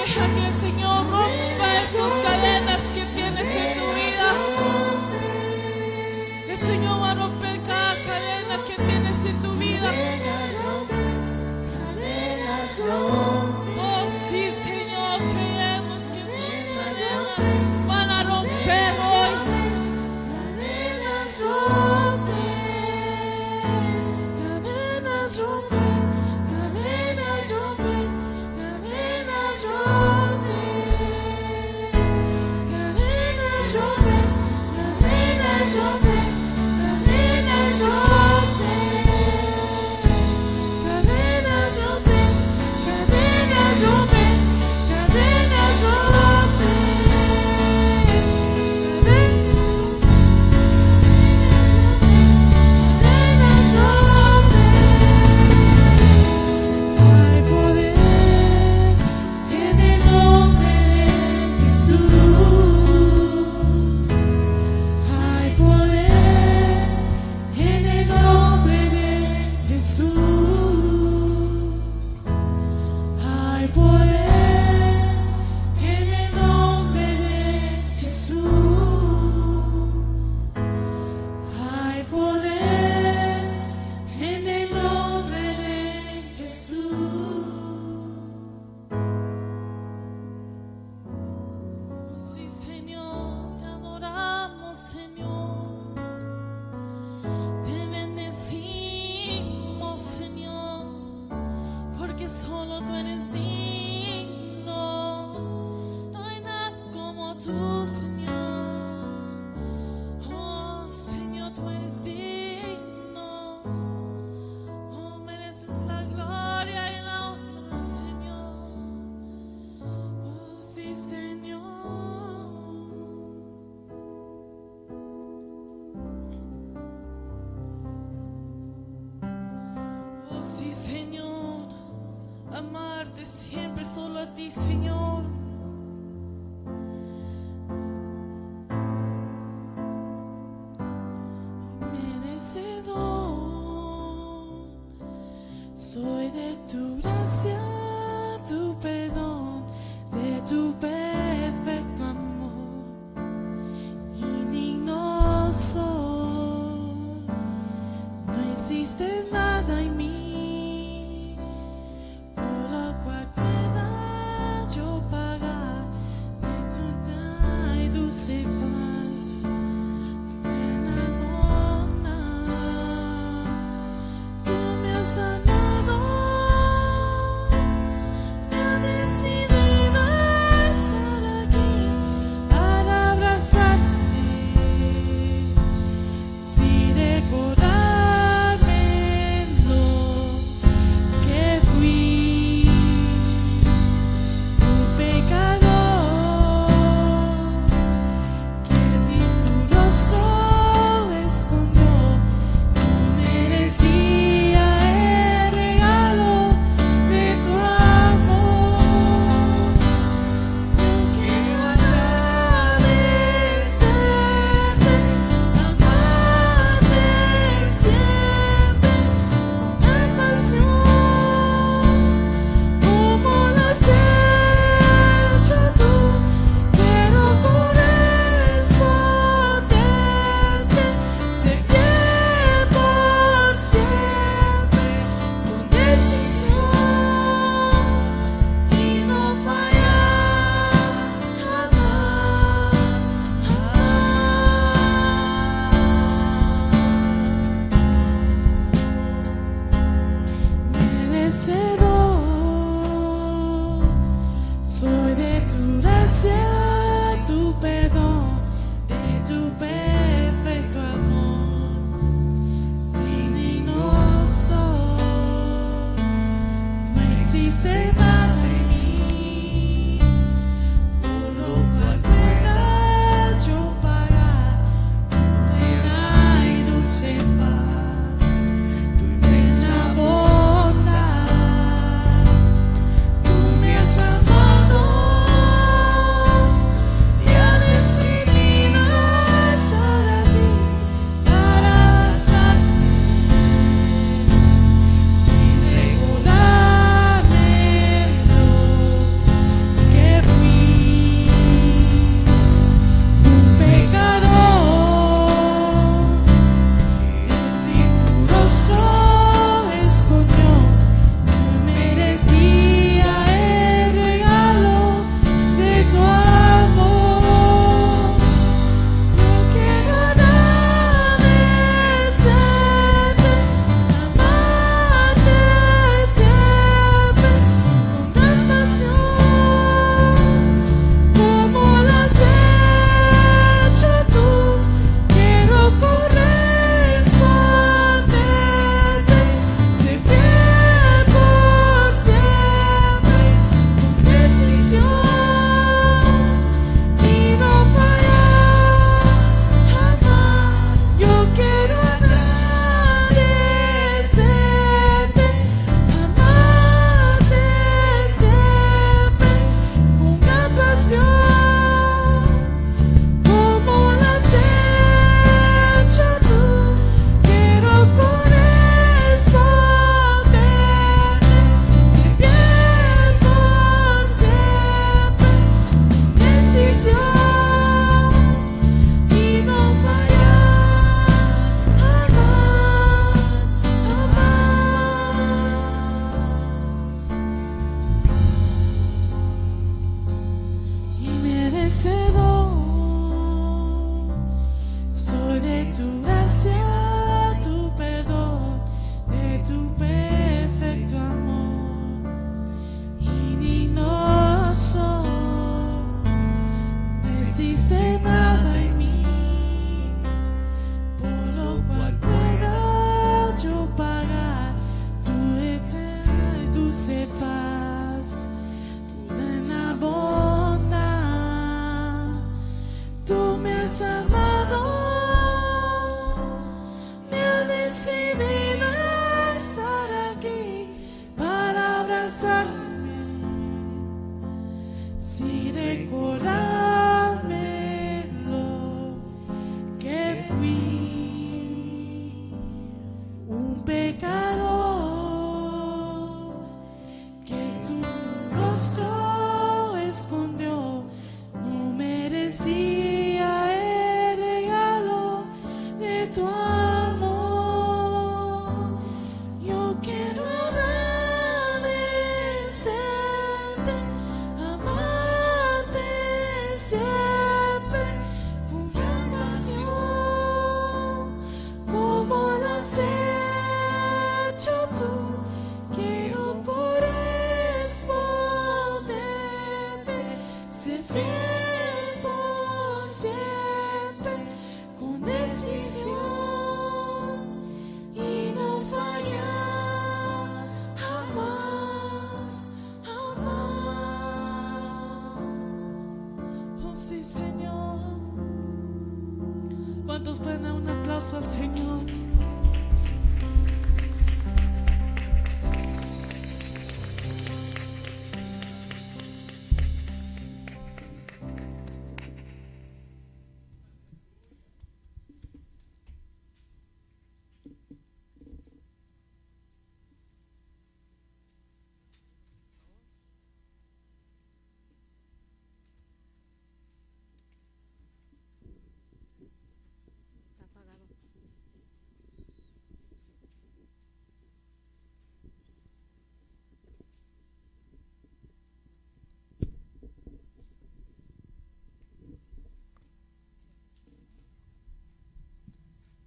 Deja que el Señor rompa esas cadenas que tienes en tu vida. El Señor va a romper cada cadena que tienes en tu vida. Oh sí, Señor, creemos que tus cadenas van a romper hoy. Cadenas rompen, cadenas rompen, cadenas rompen, cadenas rompen, cadenas rompen, cadenas rompen, cadenas rompen, cadenas rompen, cadenas rompen, cadenas rompen. Hay poder en el nombre de Jesús. Hay poder en el nombre de Jesús. Hay poder en el nombre de Jesús. Hay poder en el nombre de Jesús. Oh, sí, Señor, te adoramos, Señor. Te bendecimos, Señor, porque solo tú eres digno. No hay nada como tú, Señor. Oh, Señor, tú eres digno. Oh, mereces la gloria y la honra, Señor. Oh, sí, Señor. Oh, sí, Señor. Amarte siempre solo a ti, Señor. Merecedor soy de tu gracia, tu perdón, de tu perfecto amor. Indigno soy, no hiciste nada en mí, por lo cual queda yo vencedor. Soy de tu gracia, tu perdón, de tu perfecto amor. Indigno soy, no existe nada en mí por lo cual pueda yo pagar tu eterna y dulce paz, tu buena bondad. Tú me has amado, me has decidido estar aquí para abrazarme, sin recordarme lo que fui, un pecador que tu rostro escondió. No merecía el regalo de tu amor. Yo quiero agradecerte, amarte siempre con gran pasión, como lo has hecho tú. Quiero corresponderte, ser fiel por siempre, con decisión y no fallar jamás, jamás. Oh sí, Señor. ¿Cuántos pueden dar un aplauso al Señor?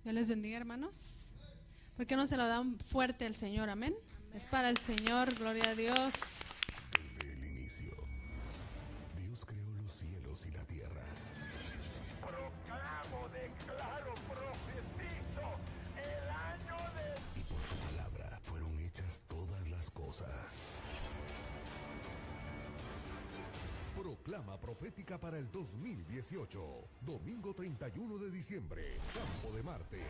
Dios les bendiga, hermanos. ¿Por qué no se lo dan fuerte al Señor? Amén. Es para el Señor, gloria a Dios. Desde el inicio, Dios creó los cielos y la tierra. Proclamo, declaro, profetizo el año de... Y por su palabra fueron hechas todas las cosas. Proclama profética para el 2018. Domingo 31 de diciembre, Campo de Marte.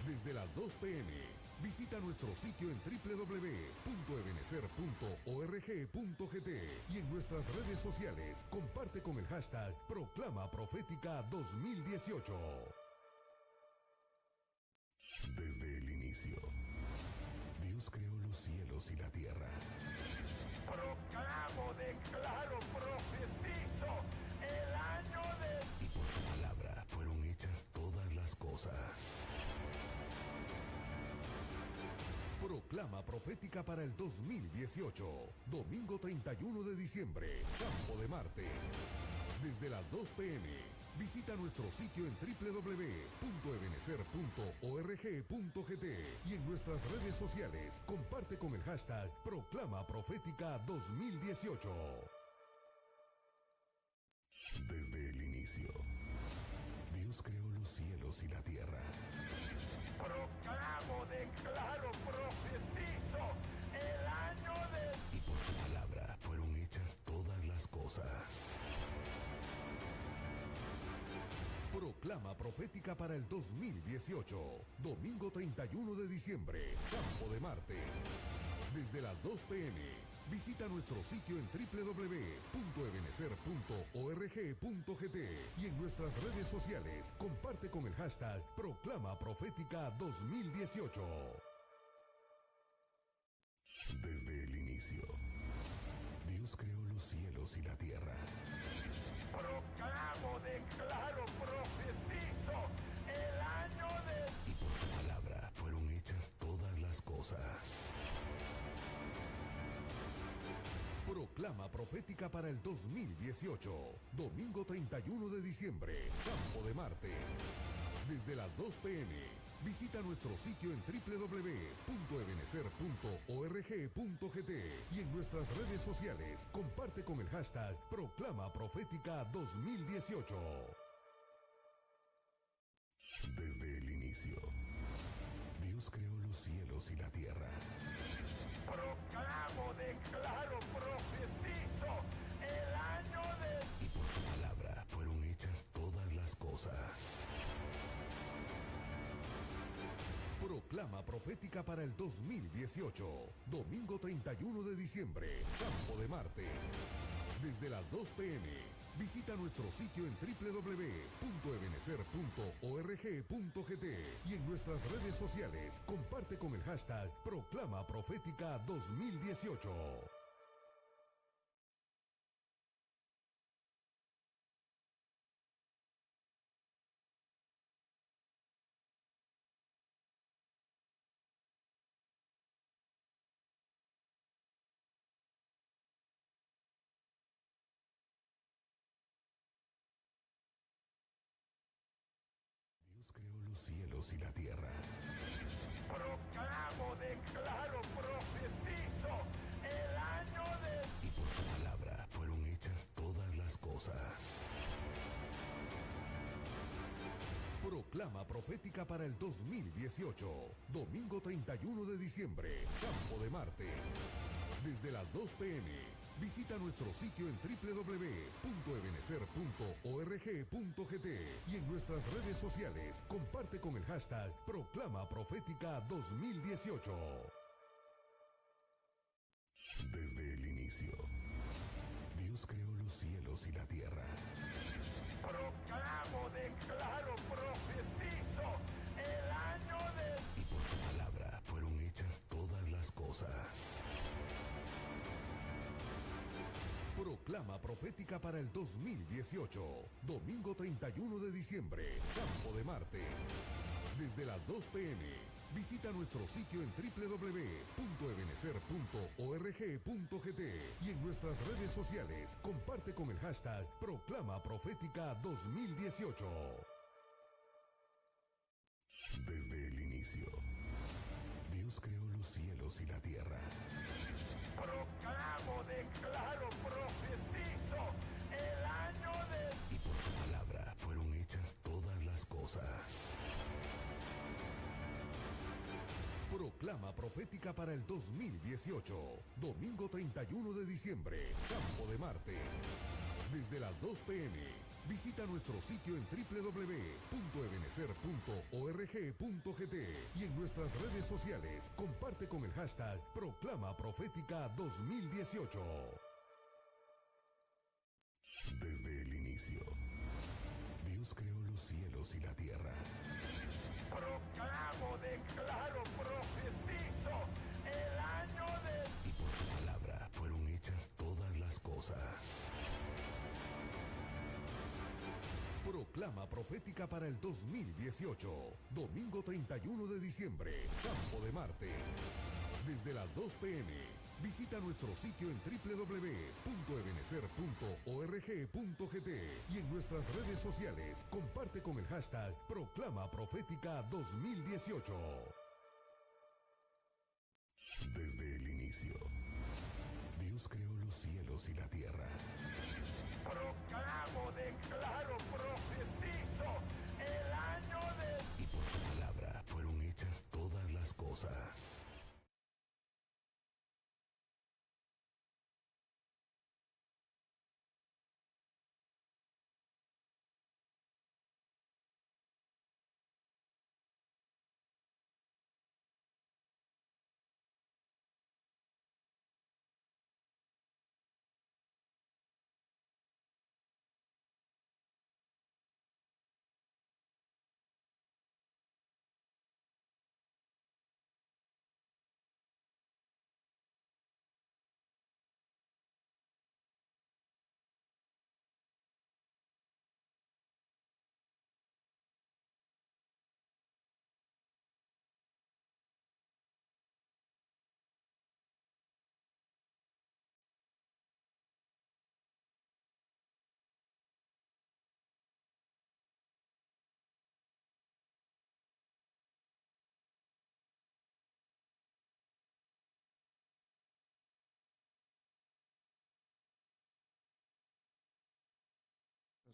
Desde las 2 p.m. Visita nuestro sitio en www.ebenecer.org.gt y en nuestras redes sociales comparte con el hashtag Proclama Profética 2018. Desde el inicio, Dios creó los cielos y la tierra. Proclamo, declaro, profetizo el año de... Y por su palabra fueron hechas todas las cosas. Proclama profética para el 2018. Domingo 31 de diciembre, Campo de Marte. Desde las 2 p.m. Visita nuestro sitio en www.ebenecer.org.gt y en nuestras redes sociales comparte con el hashtag Proclama Profética 2018. Desde el inicio, Dios creó los cielos y la tierra. Proclamo, declaro, profetizo el año de... Y por su palabra fueron hechas todas las cosas. Proclama profética para el 2018. Domingo 31 de diciembre, Campo de Marte. Desde las 2 p.m. Visita nuestro sitio en www.ebenecer.org.gt y en nuestras redes sociales comparte con el hashtag Proclama Profética 2018. Desde el inicio, Dios creó los cielos y la tierra. Proclamo, declaro, profetizo el año de... Y por su palabra fueron hechas todas las cosas. Proclama profética para el 2018. Domingo 31 de diciembre, Campo de Marte. Desde las 2 p.m. Visita nuestro sitio en www.ebenecer.org.gt y en nuestras redes sociales comparte con el hashtag Proclama Profética 2018. Desde el inicio, Dios creó los cielos y la tierra. Proclamo, declaro, profetizo el año de... Y por su palabra fueron hechas todas las cosas. Proclama profética para el 2018. Domingo 31 de diciembre, Campo de Marte. Desde las 2 p.m. Visita nuestro sitio en www.ebenecer.org.gt y en nuestras redes sociales comparte con el hashtag Proclama Profética 2018. Dios creó los cielos y la tierra. Proclamo, declaro, profetizo el año de... Y por su palabra fueron hechas todas las cosas. Proclama profética para el 2018. Domingo 31 de diciembre, Campo de Marte. Desde las 2 p.m. Visita nuestro sitio en www.ebenecer.org.gt y en nuestras redes sociales comparte con el hashtag Proclama Profética 2018. Desde el inicio, Dios creó los cielos y la tierra. Proclamo, declaro, profetizo el año de... Y por su palabra fueron hechas todas las cosas. Proclama profética para el 2018. Domingo 31 de diciembre, Campo de Marte. Desde las 2 p.m. Visita nuestro sitio en www.ebenecer.org.gt y en nuestras redes sociales comparte con el hashtag Proclama Profética 2018. Desde el inicio, Dios creó los cielos y la tierra. Proclamo, declaro, profetizo el año de... Y por su palabra fueron hechas todas las cosas. Proclama profética para el 2018. Domingo 31 de diciembre, Campo de Marte. Desde las 2 p.m. Visita nuestro sitio en www.ebenecer.org.gt y en nuestras redes sociales comparte con el hashtag Proclama Profética 2018. Desde el inicio, Dios creó los cielos y la tierra. Proclamo, declaro, profetizo el año de... Y por su palabra fueron hechas todas las cosas. Proclama profética para el 2018. Domingo 31 de diciembre, Campo de Marte. Desde las 2 p.m. Visita nuestro sitio en www.ebenecer.org.gt y en nuestras redes sociales comparte con el hashtag Proclama Profética 2018. Desde el inicio, Dios creó los cielos y la tierra. Proclamo, declaro, profetizo el año de... Y por su palabra fueron hechas todas las cosas.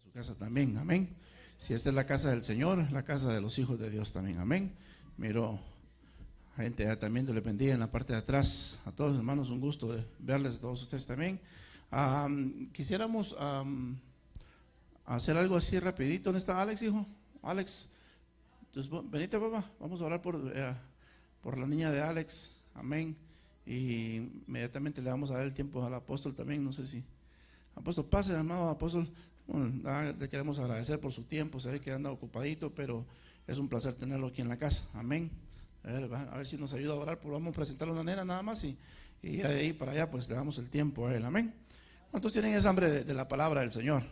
su casa también, amén. Si esta es la casa del Señor, la casa de los hijos de Dios también, amén. Miro gente ya también, Dios les bendiga en la parte de atrás. A todos hermanos, un gusto de verles a todos ustedes también. Quisiéramos hacer algo así rapidito. ¿Dónde está Alex, hijo? Alex, entonces, venite, papá, vamos a orar por la niña de Alex, amén. Y inmediatamente le vamos a dar el tiempo al apóstol también. No sé si apóstol pase, amado apóstol. Bueno, le queremos agradecer por su tiempo, se ve que anda ocupadito, pero es un placer tenerlo aquí en la casa, amén. A ver si nos ayuda a orar, pues vamos a presentarle una nena nada más y ya de ahí para allá pues le damos el tiempo a él, amén. ¿Cuántos tienen esa hambre de la palabra del Señor?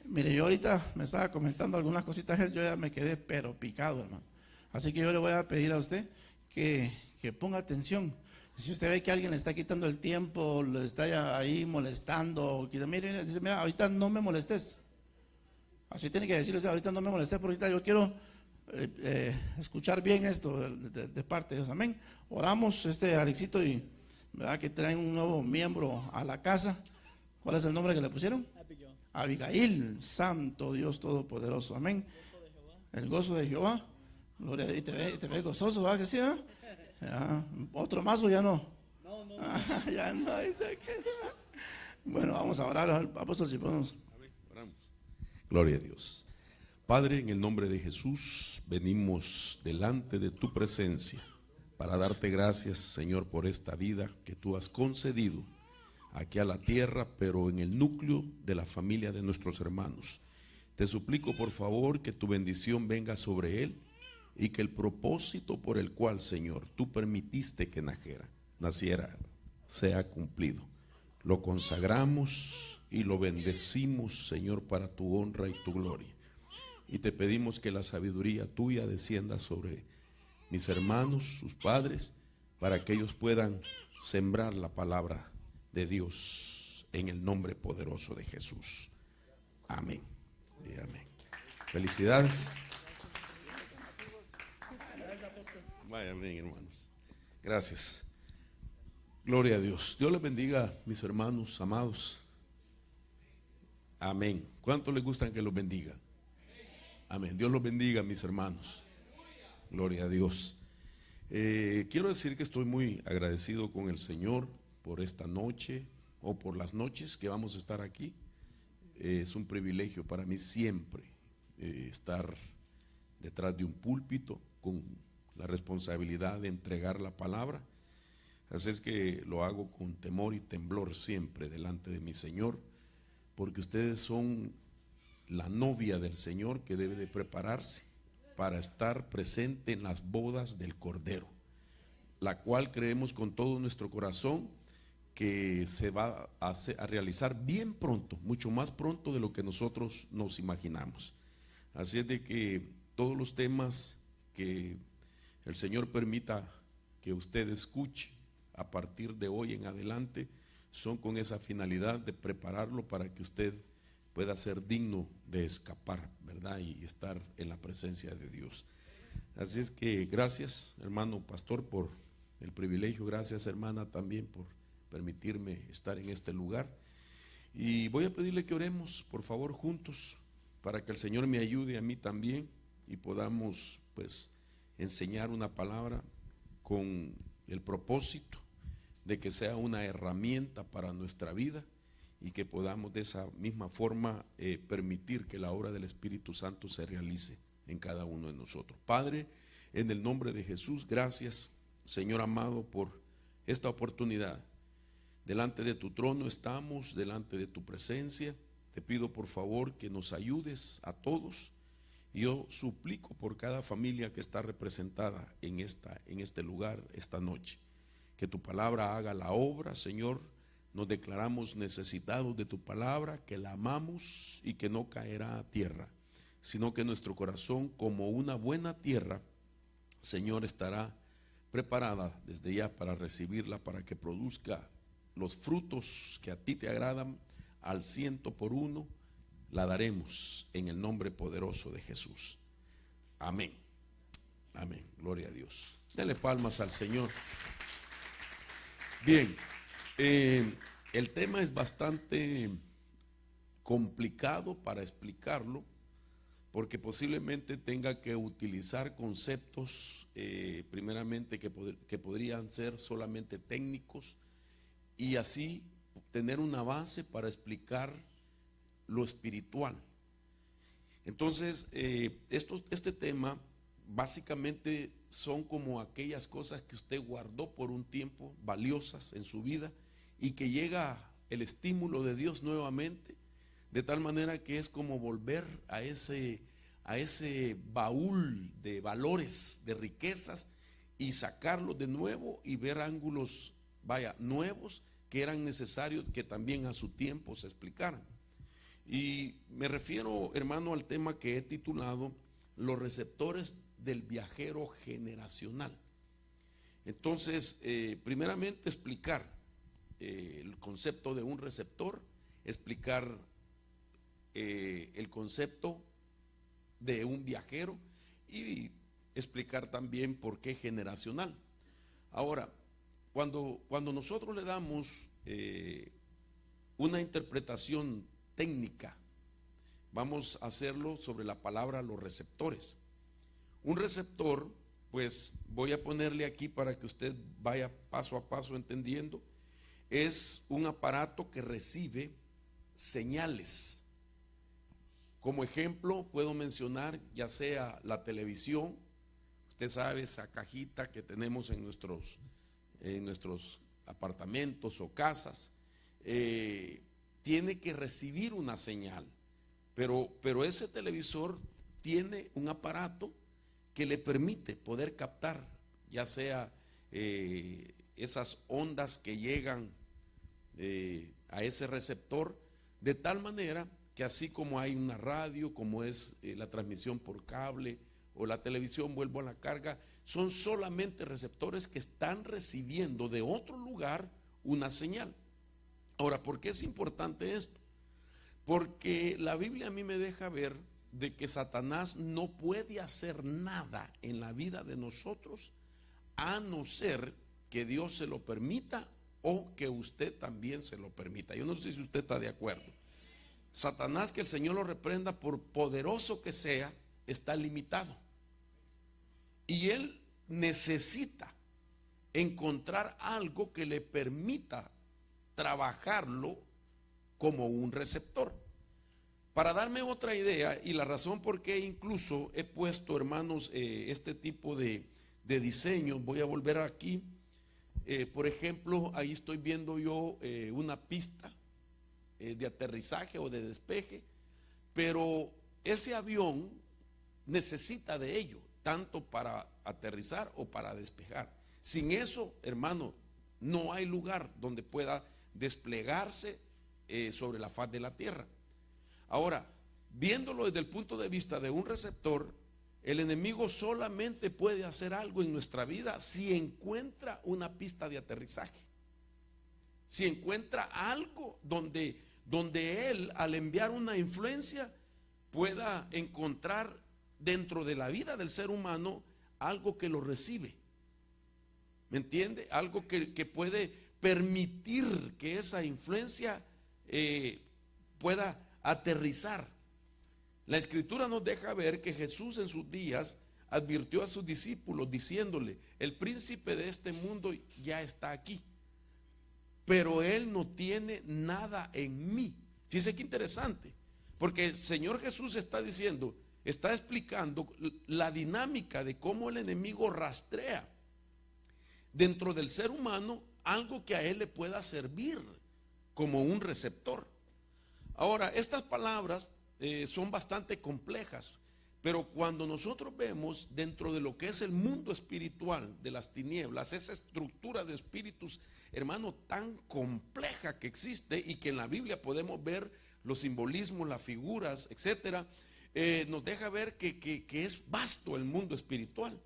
Mire, yo ahorita me estaba comentando algunas cositas, yo ya me quedé pero picado, hermano. Así que yo le voy a pedir a usted que ponga atención. Si usted ve que alguien le está quitando el tiempo, le está ahí molestando, mire, dice, mira, ahorita no me molestes. Así tiene que decirle, ahorita no me molestes, porque ahorita yo quiero escuchar bien esto de parte de Dios, amén. Oramos, Alexito, y verdad que traen un nuevo miembro a la casa. ¿Cuál es el nombre que le pusieron? Abigail, Santo Dios Todopoderoso, amén. El gozo de Jehová, gloria a Dios, te ve gozoso, ¿verdad que sí? Ya, ¿otro más o ya no? No. Ya no, dice que no. Bueno, vamos a orar, apóstol, si podemos. Amén. Oramos. Gloria a Dios. Padre, en el nombre de Jesús, venimos delante de tu presencia para darte gracias, Señor, por esta vida que tú has concedido aquí a la tierra, pero en el núcleo de la familia de nuestros hermanos. Te suplico, por favor, que tu bendición venga sobre él y que el propósito por el cual, Señor, tú permitiste que naciera, sea cumplido. Lo consagramos y lo bendecimos, Señor, para tu honra y tu gloria. Y te pedimos que la sabiduría tuya descienda sobre mis hermanos, sus padres, para que ellos puedan sembrar la palabra de Dios en el nombre poderoso de Jesús. Amén y amén. Felicidades. Vaya bien, hermanos. Gracias. Gloria a Dios. Dios les bendiga, mis hermanos amados. Amén. ¿Cuánto les gustan que los bendiga? Amén. Dios los bendiga, mis hermanos. Gloria a Dios. Quiero decir que estoy muy agradecido con el Señor por esta noche o por las noches que vamos a estar aquí. Es un privilegio para mí siempre estar detrás de un púlpito con la responsabilidad de entregar la palabra. Así es que lo hago con temor y temblor siempre delante de mi Señor, porque ustedes son la novia del Señor que debe de prepararse para estar presente en las bodas del Cordero, la cual creemos con todo nuestro corazón que se va a realizar bien pronto, mucho más pronto de lo que nosotros nos imaginamos. Así es de que todos los temas que el Señor permita que usted escuche a partir de hoy en adelante son con esa finalidad de prepararlo para que usted pueda ser digno de escapar, ¿verdad? Y estar en la presencia de Dios. Así es que gracias, hermano pastor, por el privilegio. Gracias, hermana, también por permitirme estar en este lugar. Y voy a pedirle que oremos, por favor, juntos, para que el Señor me ayude a mí también y podamos, pues, enseñar una palabra con el propósito de que sea una herramienta para nuestra vida y que podamos de esa misma forma permitir que la obra del Espíritu Santo se realice en cada uno de nosotros. Padre, en el nombre de Jesús, gracias, Señor amado, por esta oportunidad. Delante de tu trono estamos, delante de tu presencia. Te pido por favor que nos ayudes a todos. Yo suplico por cada familia que está representada en este lugar esta noche, que tu palabra haga la obra, Señor. Nos declaramos necesitados de tu palabra, que la amamos y que no caerá a tierra, sino que nuestro corazón, como una buena tierra, Señor, estará preparada desde ya para recibirla, para que produzca los frutos que a ti te agradan al 100%. La daremos en el nombre poderoso de Jesús. Amén. Amén. Gloria a Dios. Denle palmas al Señor. Bien, el tema es bastante complicado para explicarlo, porque posiblemente tenga que utilizar conceptos primeramente que podrían ser solamente técnicos, y así tener una base para explicar lo espiritual. Entonces, este tema básicamente son como aquellas cosas que usted guardó por un tiempo, valiosas en su vida, y que llega el estímulo de Dios nuevamente, de tal manera que es como volver a ese baúl de valores, de riquezas, y sacarlo de nuevo y ver ángulos, nuevos, que eran necesarios que también a su tiempo se explicaran. Y me refiero, hermano, al tema que he titulado Los receptores del viajero generacional. Entonces, primeramente explicar el concepto de un receptor, explicar el concepto de un viajero y explicar también por qué generacional. Ahora, cuando nosotros le damos una interpretación técnica, vamos a hacerlo sobre la palabra los receptores. Un receptor, pues voy a ponerle aquí para que usted vaya paso a paso entendiendo, es un aparato que recibe señales. Como ejemplo puedo mencionar ya sea la televisión, usted sabe esa cajita que tenemos en nuestros apartamentos o casas, tiene que recibir una señal, pero ese televisor tiene un aparato que le permite poder captar ya sea esas ondas que llegan a ese receptor, de tal manera que así como hay una radio, como es la transmisión por cable o la televisión, vuelvo a la carga, son solamente receptores que están recibiendo de otro lugar una señal. Ahora, ¿por qué es importante esto? Porque la Biblia a mí me deja ver de que Satanás no puede hacer nada en la vida de nosotros a no ser que Dios se lo permita o que usted también se lo permita. Yo no sé si usted está de acuerdo. Satanás, que el Señor lo reprenda, por poderoso que sea, está limitado. Y él necesita encontrar algo que le permita trabajarlo como un receptor. Para darme otra idea, y la razón por qué incluso he puesto, hermanos, este tipo de diseño, voy a volver aquí. Por ejemplo, ahí estoy viendo yo una pista de aterrizaje o de despeje, pero ese avión necesita de ello, tanto para aterrizar o para despejar. Sin eso, hermano, no hay lugar donde pueda desplegarse sobre la faz de la tierra. Ahora, viéndolo desde el punto de vista de un receptor, el enemigo solamente puede hacer algo en nuestra vida si encuentra una pista de aterrizaje, si encuentra algo donde él, al enviar una influencia, pueda encontrar dentro de la vida del ser humano algo que lo recibe. ¿Me entiende? Algo que puede permitir que esa influencia pueda aterrizar. La Escritura nos deja ver que Jesús en sus días advirtió a sus discípulos diciéndole: el príncipe de este mundo ya está aquí, pero él no tiene nada en mí. Fíjese qué interesante, porque el Señor Jesús está diciendo, está explicando la dinámica de cómo el enemigo rastrea dentro del ser humano algo que a él le pueda servir como un receptor. Ahora, estas palabras son bastante complejas, pero cuando nosotros vemos dentro de lo que es el mundo espiritual de las tinieblas, esa estructura de espíritus, hermano, tan compleja que existe y que en la Biblia podemos ver los simbolismos, las figuras, etcétera, nos deja ver que es vasto el mundo espiritual.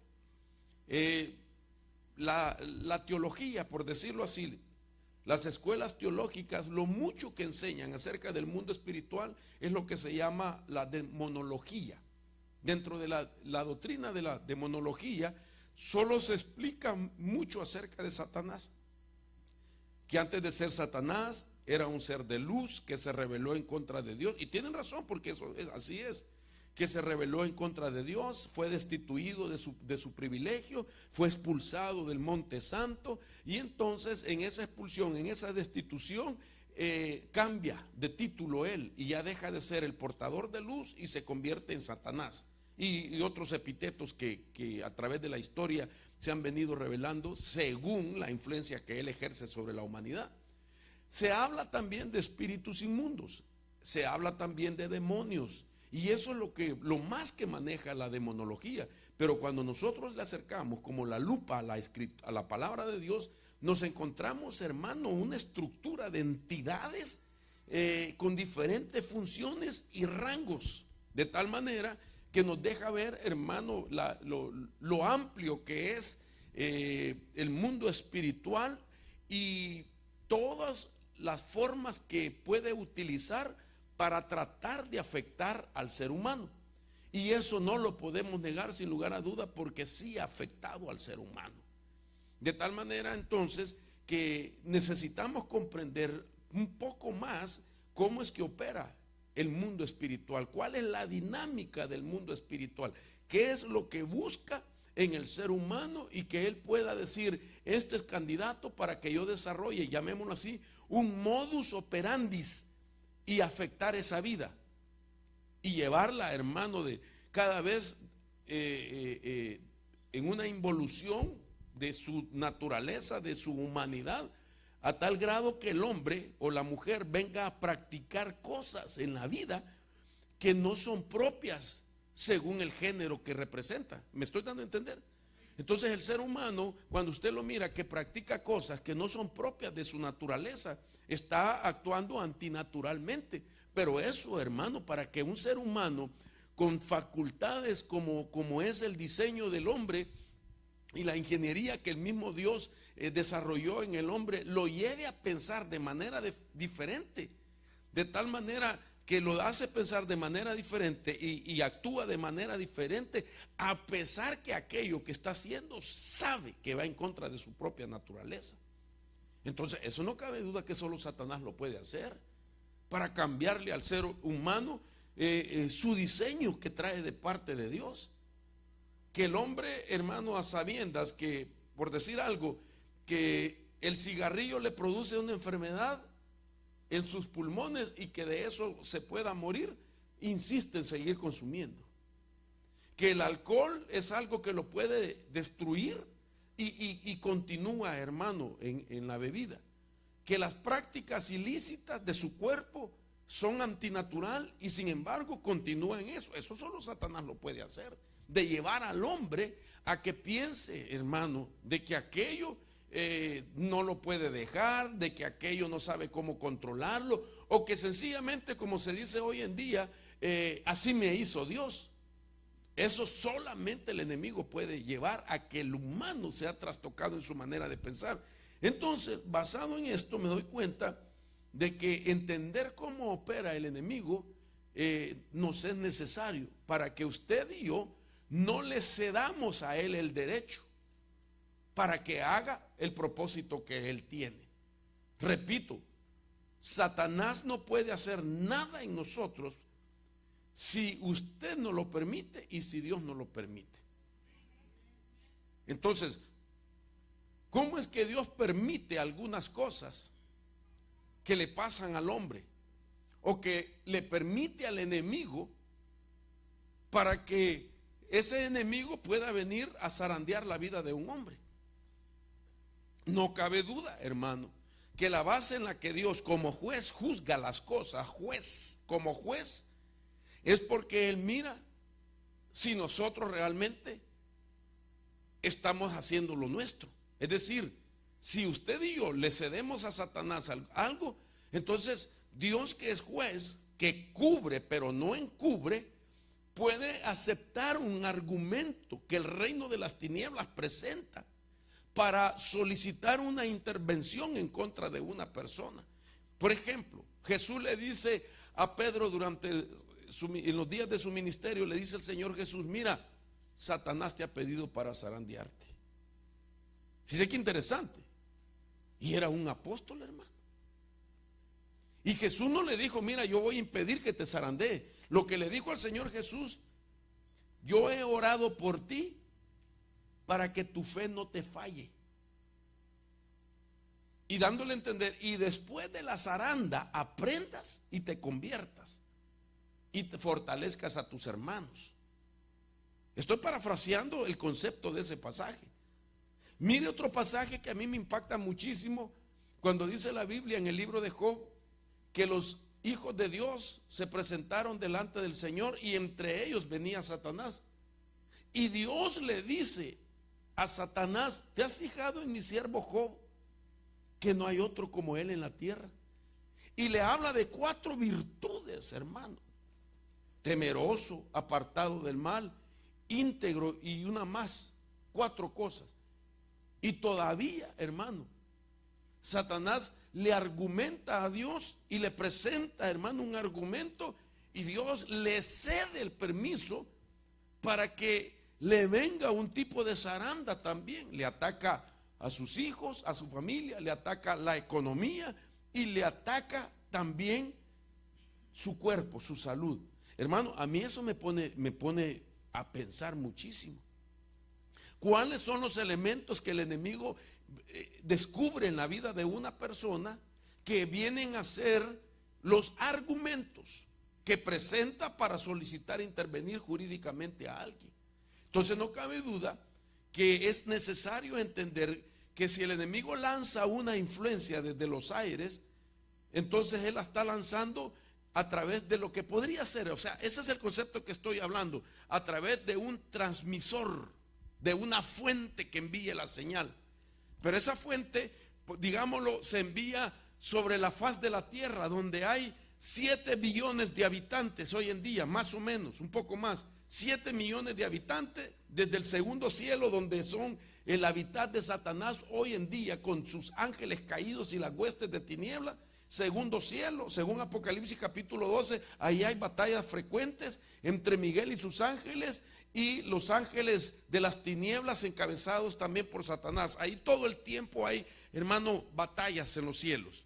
La teología, por decirlo así, las escuelas teológicas, lo mucho que enseñan acerca del mundo espiritual es lo que se llama la demonología. Dentro de la doctrina de la demonología solo se explica mucho acerca de Satanás, que antes de ser Satanás era un ser de luz que se rebeló en contra de Dios. Y tienen razón, porque eso es, así es, que se rebeló en contra de Dios, fue destituido de su privilegio, fue expulsado del Monte Santo, y entonces en esa expulsión, en esa destitución, cambia de título él, y ya deja de ser el portador de luz y se convierte en Satanás. Y otros epítetos que a través de la historia se han venido revelando según la influencia que él ejerce sobre la humanidad. Se habla también de espíritus inmundos, se habla también de demonios, y eso es lo más que maneja la demonología. Pero cuando nosotros le acercamos como la lupa a la palabra de Dios, nos encontramos, hermano, una estructura de entidades con diferentes funciones y rangos, de tal manera que nos deja ver, hermano, lo amplio que es el mundo espiritual y todas las formas que puede utilizar para tratar de afectar al ser humano. Y eso no lo podemos negar sin lugar a duda, porque sí ha afectado al ser humano. De tal manera entonces que necesitamos comprender un poco más cómo es que opera el mundo espiritual, cuál es la dinámica del mundo espiritual, qué es lo que busca en el ser humano, y que él pueda decir: este es candidato para que yo desarrolle, llamémoslo así, un modus operandis, y afectar esa vida y llevarla, hermano, de cada vez en una involución de su naturaleza, de su humanidad, a tal grado que el hombre o la mujer venga a practicar cosas en la vida que no son propias según el género que representa. ¿Me estoy dando a entender? Entonces el ser humano, cuando usted lo mira que practica cosas que no son propias de su naturaleza, está actuando antinaturalmente. Pero eso, hermano, para que un ser humano con facultades como es el diseño del hombre y la ingeniería que el mismo Dios desarrolló en el hombre, lo lleve a pensar de manera diferente, de tal manera que lo hace pensar de manera diferente y actúa de manera diferente, a pesar que aquello que está haciendo sabe que va en contra de su propia naturaleza. Entonces eso no cabe duda que solo Satanás lo puede hacer, para cambiarle al ser humano su diseño que trae de parte de Dios. Que el hombre, hermano, a sabiendas que, por decir algo, que el cigarrillo le produce una enfermedad en sus pulmones y que de eso se pueda morir, insiste en seguir consumiendo. Que el alcohol es algo que lo puede destruir y continúa, hermano, en la bebida. Que las prácticas ilícitas de su cuerpo son antinatural y sin embargo continúa en eso. Eso solo Satanás lo puede hacer, de llevar al hombre a que piense, hermano, de que aquello no lo puede dejar, de que aquello no sabe cómo controlarlo, o que sencillamente, como se dice hoy en día, así me hizo Dios. Eso solamente el enemigo puede llevar a que el humano sea trastocado en su manera de pensar. Entonces, basado en esto, me doy cuenta de que entender cómo opera el enemigo nos es necesario para que usted y yo no le cedamos a él el derecho para que haga el propósito que él tiene. Repito, Satanás no puede hacer nada en nosotros si usted no lo permite y si Dios no lo permite. Entonces, ¿cómo es que Dios permite algunas cosas que le pasan al hombre o que le permite al enemigo para que ese enemigo pueda venir a zarandear la vida de un hombre? No cabe duda, hermano, que la base en la que Dios como juez juzga las cosas, como juez, es porque Él mira si nosotros realmente estamos haciendo lo nuestro. Es decir, si usted y yo le cedemos a Satanás algo, entonces Dios, que es juez, que cubre pero no encubre, puede aceptar un argumento que el reino de las tinieblas presenta para solicitar una intervención en contra de una persona. Por ejemplo, Jesús le dice a Pedro en los días de su ministerio, le dice el Señor Jesús: mira, Satanás te ha pedido para zarandearte. Fíjese qué interesante. Y era un apóstol, hermano. Y Jesús no le dijo, mira, yo voy a impedir que te zarandee. Lo que le dijo al Señor Jesús, yo he orado por ti para que tu fe no te falle. Y dándole a entender, y después de la zaranda aprendas y te conviertas y te fortalezcas a tus hermanos. Estoy parafraseando el concepto de ese pasaje. Mire otro pasaje que a mí me impacta muchísimo, cuando dice la Biblia en el libro de Job que los hijos de Dios se presentaron delante del Señor y entre ellos venía Satanás. Y Dios le dice a Satanás, ¿te has fijado en mi siervo Job? Que no hay otro como él en la tierra. Y le habla de 4 virtudes, hermano: temeroso, apartado del mal, íntegro y una más, 4 cosas. Y todavía, hermano, Satanás le argumenta a Dios y le presenta, hermano, un argumento, y Dios le cede el permiso para que le venga un tipo de zaranda también. Le ataca a sus hijos, a su familia, le ataca la economía y le ataca también su cuerpo, su salud. Hermano, a mí eso me pone a pensar muchísimo. ¿Cuáles son los elementos que el enemigo descubre en la vida de una persona que vienen a ser los argumentos que presenta para solicitar intervenir jurídicamente a alguien? Entonces no cabe duda que es necesario entender que si el enemigo lanza una influencia desde los aires, entonces él la está lanzando a través de lo que podría ser, o sea, ese es el concepto que estoy hablando, a través de un transmisor, de una fuente que envíe la señal. Pero esa fuente, digámoslo, se envía sobre la faz de la tierra, donde hay 7 billones de habitantes hoy en día, más o menos, un poco más, 7 millones de habitantes, desde el segundo cielo, donde son el hábitat de Satanás hoy en día, con sus ángeles caídos y las huestes de tiniebla. Segundo cielo, según Apocalipsis capítulo 12, ahí hay batallas frecuentes entre Miguel y sus ángeles y los ángeles de las tinieblas encabezados también por Satanás. Ahí todo el tiempo hay, hermano, batallas en los cielos.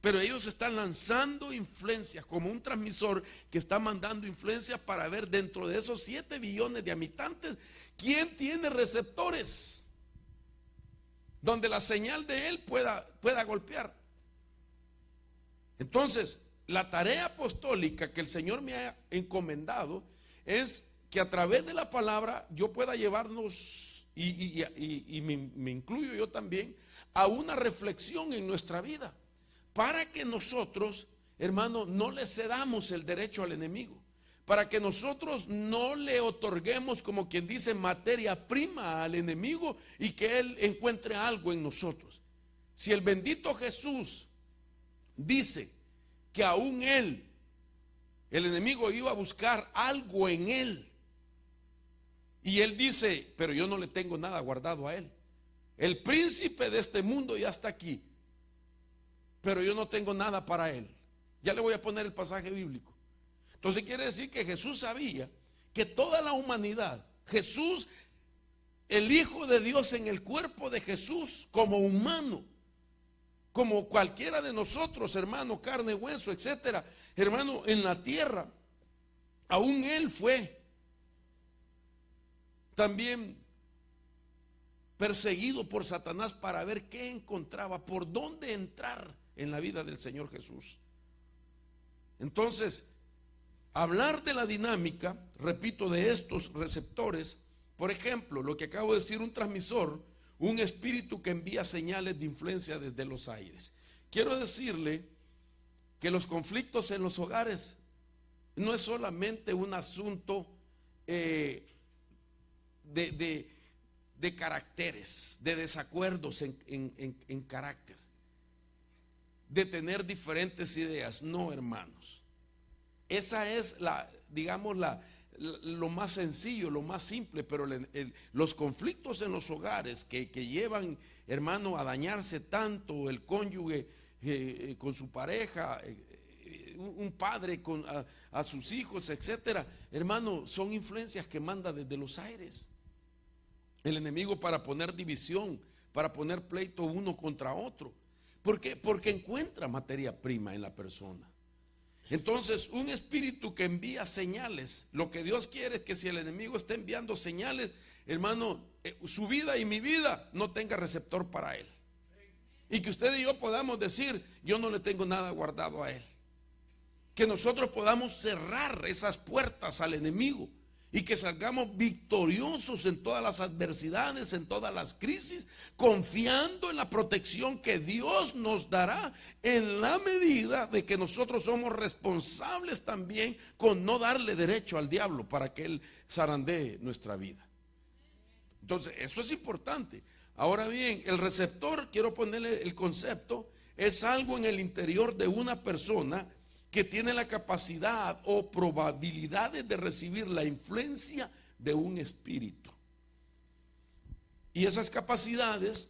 Pero ellos están lanzando influencias como un transmisor que está mandando influencias para ver dentro de esos 7 billones de habitantes quién tiene receptores donde la señal de él pueda golpear. Entonces, la tarea apostólica que el Señor me ha encomendado es que a través de la palabra yo pueda llevarnos, y me incluyo yo también, a una reflexión en nuestra vida, para que nosotros, hermano, no le cedamos el derecho al enemigo, para que nosotros no le otorguemos, como quien dice, materia prima al enemigo y que él encuentre algo en nosotros. Si el bendito Jesús dice que aún él, el enemigo iba a buscar algo en él, y él dice, pero yo no le tengo nada guardado a él. El príncipe de este mundo ya está aquí, pero yo no tengo nada para él. Ya le voy a poner el pasaje bíblico. Entonces quiere decir que Jesús sabía que toda la humanidad, Jesús, el Hijo de Dios en el cuerpo de Jesús como humano, como cualquiera de nosotros, hermano, carne, hueso, etcétera, hermano, en la tierra, aún él fue también perseguido por Satanás para ver qué encontraba, por dónde entrar en la vida del Señor Jesús. Entonces, hablar de la dinámica, repito, de estos receptores, por ejemplo, lo que acabo de decir, un transmisor, un espíritu que envía señales de influencia desde los aires. Quiero decirle que los conflictos en los hogares no es solamente un asunto de caracteres, de desacuerdos en carácter, de tener diferentes ideas. No, hermanos. Esa es lo más sencillo, lo más simple, pero los conflictos en los hogares que llevan, hermano, a dañarse tanto el cónyuge con su pareja, un padre a sus hijos, etcétera, hermano, son influencias que manda desde los aires el enemigo para poner división, para poner pleito uno contra otro. ¿Por qué? Porque encuentra materia prima en la persona. Entonces, un espíritu que envía señales, lo que Dios quiere es que si el enemigo está enviando señales, hermano, su vida y mi vida no tenga receptor para él. Y que usted y yo podamos decir, yo no le tengo nada guardado a él. Que nosotros podamos cerrar esas puertas al enemigo y que salgamos victoriosos en todas las adversidades, en todas las crisis, confiando en la protección que Dios nos dará en la medida de que nosotros somos responsables también con no darle derecho al diablo para que él zarandee nuestra vida. Entonces, eso es importante. Ahora bien, el receptor, quiero ponerle el concepto, es algo en el interior de una persona que tiene la capacidad o probabilidades de recibir la influencia de un espíritu. Y esas capacidades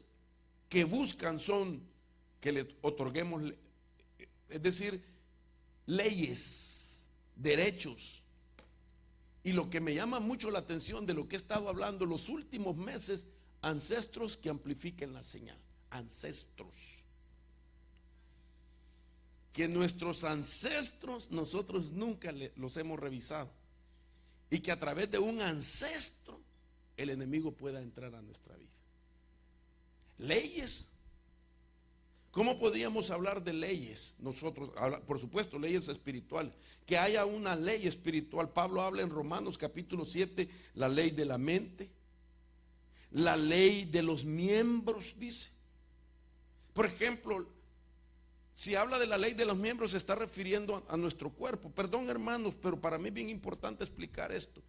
que buscan son que le otorguemos, es decir, leyes, derechos. Y lo que me llama mucho la atención de lo que he estado hablando los últimos meses, ancestros que amplifiquen la señal, ancestros. Que nuestros ancestros nosotros nunca los hemos revisado y que a través de un ancestro el enemigo pueda entrar a nuestra vida. Leyes. ¿Cómo podríamos hablar de leyes? Nosotros, por supuesto, leyes espirituales. Que haya una ley espiritual. Pablo habla en Romanos capítulo 7, la ley de la mente, la ley de los miembros, dice. Por ejemplo, si habla de la ley de los miembros, se está refiriendo a nuestro cuerpo. Perdón, hermanos, pero para mí es bien importante explicar esto.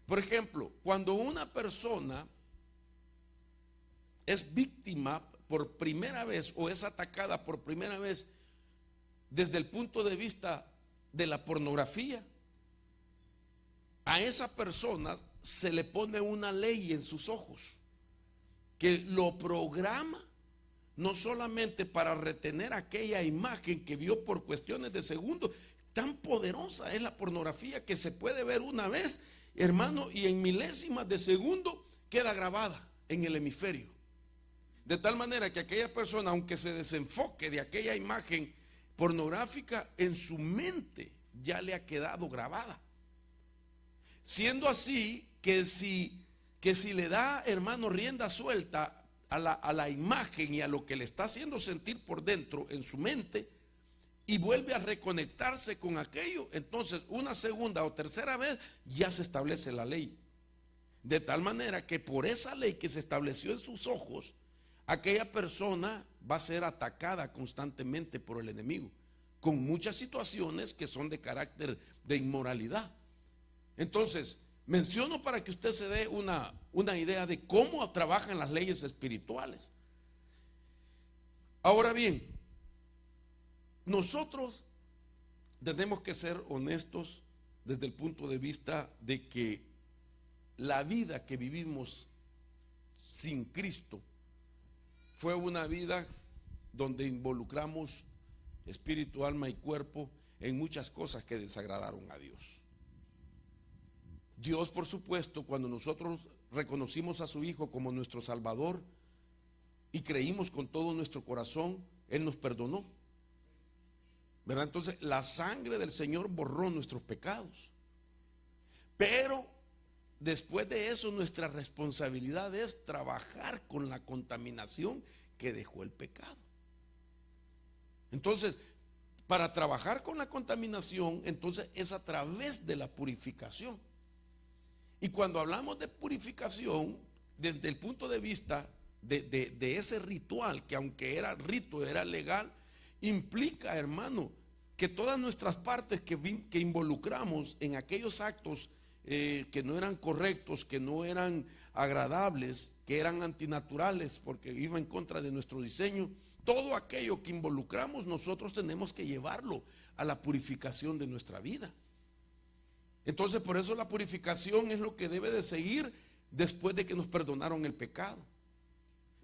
Por ejemplo, cuando una persona es víctima por primera vez o es atacada por primera vez desde el punto de vista de la pornografía, a esa persona se le pone una ley en sus ojos que lo programa no solamente para retener aquella imagen que vio por cuestiones de segundos. Tan poderosa es la pornografía que se puede ver una vez, hermano, y en milésimas de segundo queda grabada en el hemisferio. De tal manera que aquella persona, aunque se desenfoque de aquella imagen pornográfica, en su mente ya le ha quedado grabada. Siendo así que si le da, hermano, rienda suelta a la imagen y a lo que le está haciendo sentir por dentro en su mente y vuelve a reconectarse con aquello, entonces una segunda o tercera vez ya se establece la ley. De tal manera que por esa ley que se estableció en sus ojos, aquella persona va a ser atacada constantemente por el enemigo, con muchas situaciones que son de carácter de inmoralidad. Entonces, menciono para que usted se dé una idea de cómo trabajan las leyes espirituales. Ahora bien, nosotros tenemos que ser honestos desde el punto de vista de que la vida que vivimos sin Cristo fue una vida donde involucramos espíritu, alma y cuerpo en muchas cosas que desagradaron a Dios. Dios, por supuesto, cuando nosotros reconocimos a su Hijo como nuestro Salvador y creímos con todo nuestro corazón, Él nos perdonó, ¿verdad? Entonces la sangre del Señor borró nuestros pecados. Pero después de eso, nuestra responsabilidad es trabajar con la contaminación que dejó el pecado. Entonces, para trabajar con la contaminación, entonces es a través de la purificación. Y cuando hablamos de purificación, desde el punto de vista de ese ritual, que aunque era rito, era legal, implica, hermano, que todas nuestras partes que involucramos en aquellos actos que no eran correctos, que no eran agradables, que eran antinaturales, porque iba en contra de nuestro diseño, todo aquello que involucramos nosotros tenemos que llevarlo a la purificación de nuestra vida. Entonces, por eso la purificación es lo que debe de seguir después de que nos perdonaron el pecado,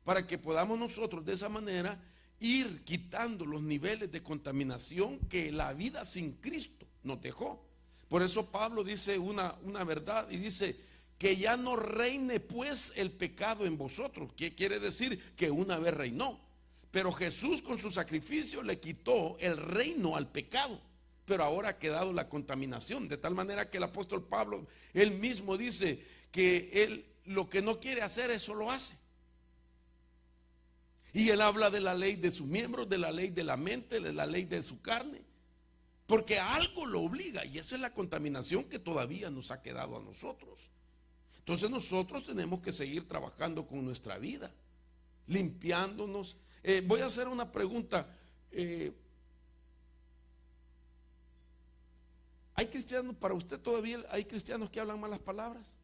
para que podamos nosotros de esa manera ir quitando los niveles de contaminación que la vida sin Cristo nos dejó. Por eso Pablo dice una verdad y dice que ya no reine pues el pecado en vosotros, que quiere decir que una vez reinó, Pero Jesús con su sacrificio le quitó el reino al pecado. Pero ahora ha quedado la contaminación, de tal manera que el apóstol Pablo, él mismo dice que él lo que no quiere hacer, eso lo hace. Y él habla de la ley de sus miembros, de la ley de la mente, de la ley de su carne, porque algo lo obliga, y esa es la contaminación que todavía nos ha quedado a nosotros. Entonces nosotros tenemos que seguir trabajando con nuestra vida, limpiándonos. Voy a hacer una pregunta. ¿Hay cristianos, para usted todavía hay cristianos que hablan malas palabras?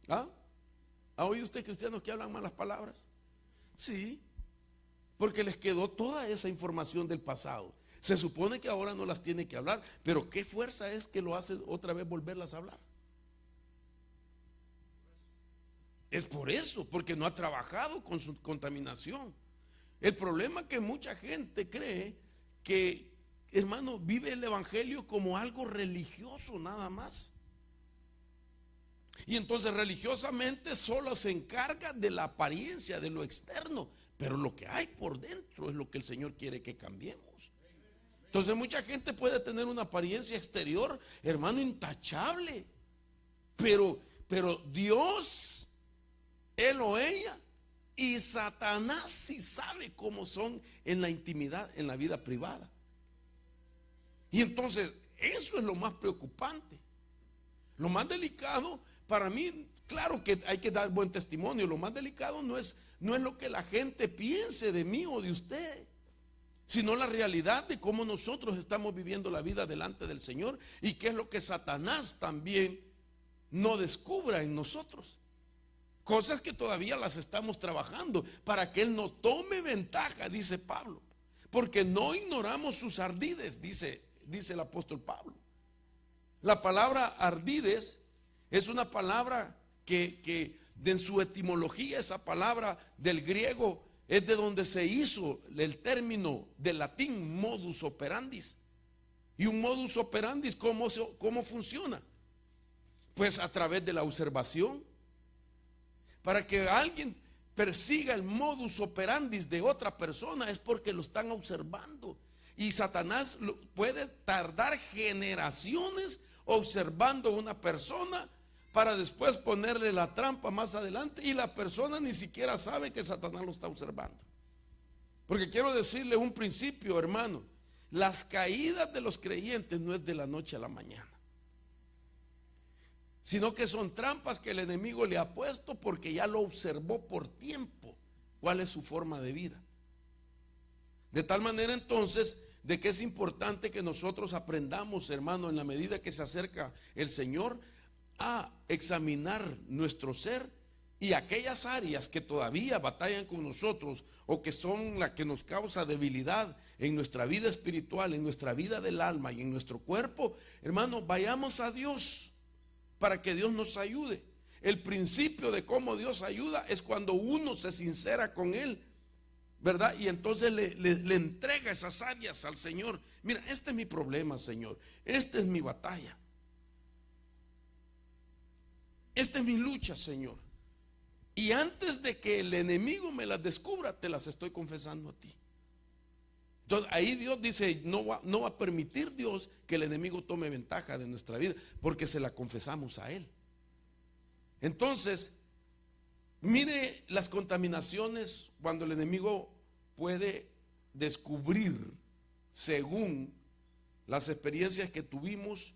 ¿Ah? ¿Ha oído usted cristianos que hablan malas palabras? Sí, porque les quedó toda esa información del pasado. Se supone que ahora no las tiene que hablar, pero ¿qué fuerza es que lo hace otra vez volverlas a hablar? Es por eso, porque no ha trabajado con su contaminación. El problema es que mucha gente cree que, hermano, vive el evangelio como algo religioso nada más. Y entonces religiosamente solo se encarga de la apariencia, de lo externo, pero lo que hay por dentro es lo que el Señor quiere que cambiemos. Entonces mucha gente puede tener una apariencia exterior, hermano, intachable, pero Dios, él o ella, y Satanás sí sabe cómo son en la intimidad, en la vida privada. Y entonces eso es lo más preocupante. Lo más delicado para mí, claro que hay que dar buen testimonio. Lo más delicado no es lo que la gente piense de mí o de usted, sino la realidad de cómo nosotros estamos viviendo la vida delante del Señor, y qué es lo que Satanás también no descubra en nosotros. Cosas que todavía las estamos trabajando para que Él no tome ventaja, dice Pablo, porque no ignoramos sus ardides, dice el apóstol Pablo. La palabra ardides es una palabra que en su etimología, esa palabra del griego es de donde se hizo el término del latín modus operandis. Y un modus operandis, ¿cómo funciona? Pues a través de la observación. Para que alguien persiga el modus operandis de otra persona es porque lo están observando. Y Satanás puede tardar generaciones observando a una persona para después ponerle la trampa más adelante, y la persona ni siquiera sabe que Satanás lo está observando. Porque quiero decirle un principio, hermano: las caídas de los creyentes no es de la noche a la mañana, sino que son trampas que el enemigo le ha puesto porque ya lo observó por tiempo cuál es su forma de vida. De tal manera entonces de que es importante que nosotros aprendamos, hermano, en la medida que se acerca el Señor, a examinar nuestro ser y aquellas áreas que todavía batallan con nosotros o que son las que nos causa debilidad en nuestra vida espiritual, en nuestra vida del alma y en nuestro cuerpo. Hermano, vayamos a Dios para que Dios nos ayude. El principio de cómo Dios ayuda es cuando uno se sincera con Él, ¿verdad? Y entonces le entrega esas áreas al Señor. Mira, este es mi problema, Señor. Esta es mi batalla. Esta es mi lucha, Señor. Y antes de que el enemigo me las descubra, te las estoy confesando a ti. Entonces ahí Dios dice, no va a permitir Dios que el enemigo tome ventaja de nuestra vida, porque se la confesamos a Él. Entonces, mire las contaminaciones cuando el enemigo puede descubrir, según las experiencias que tuvimos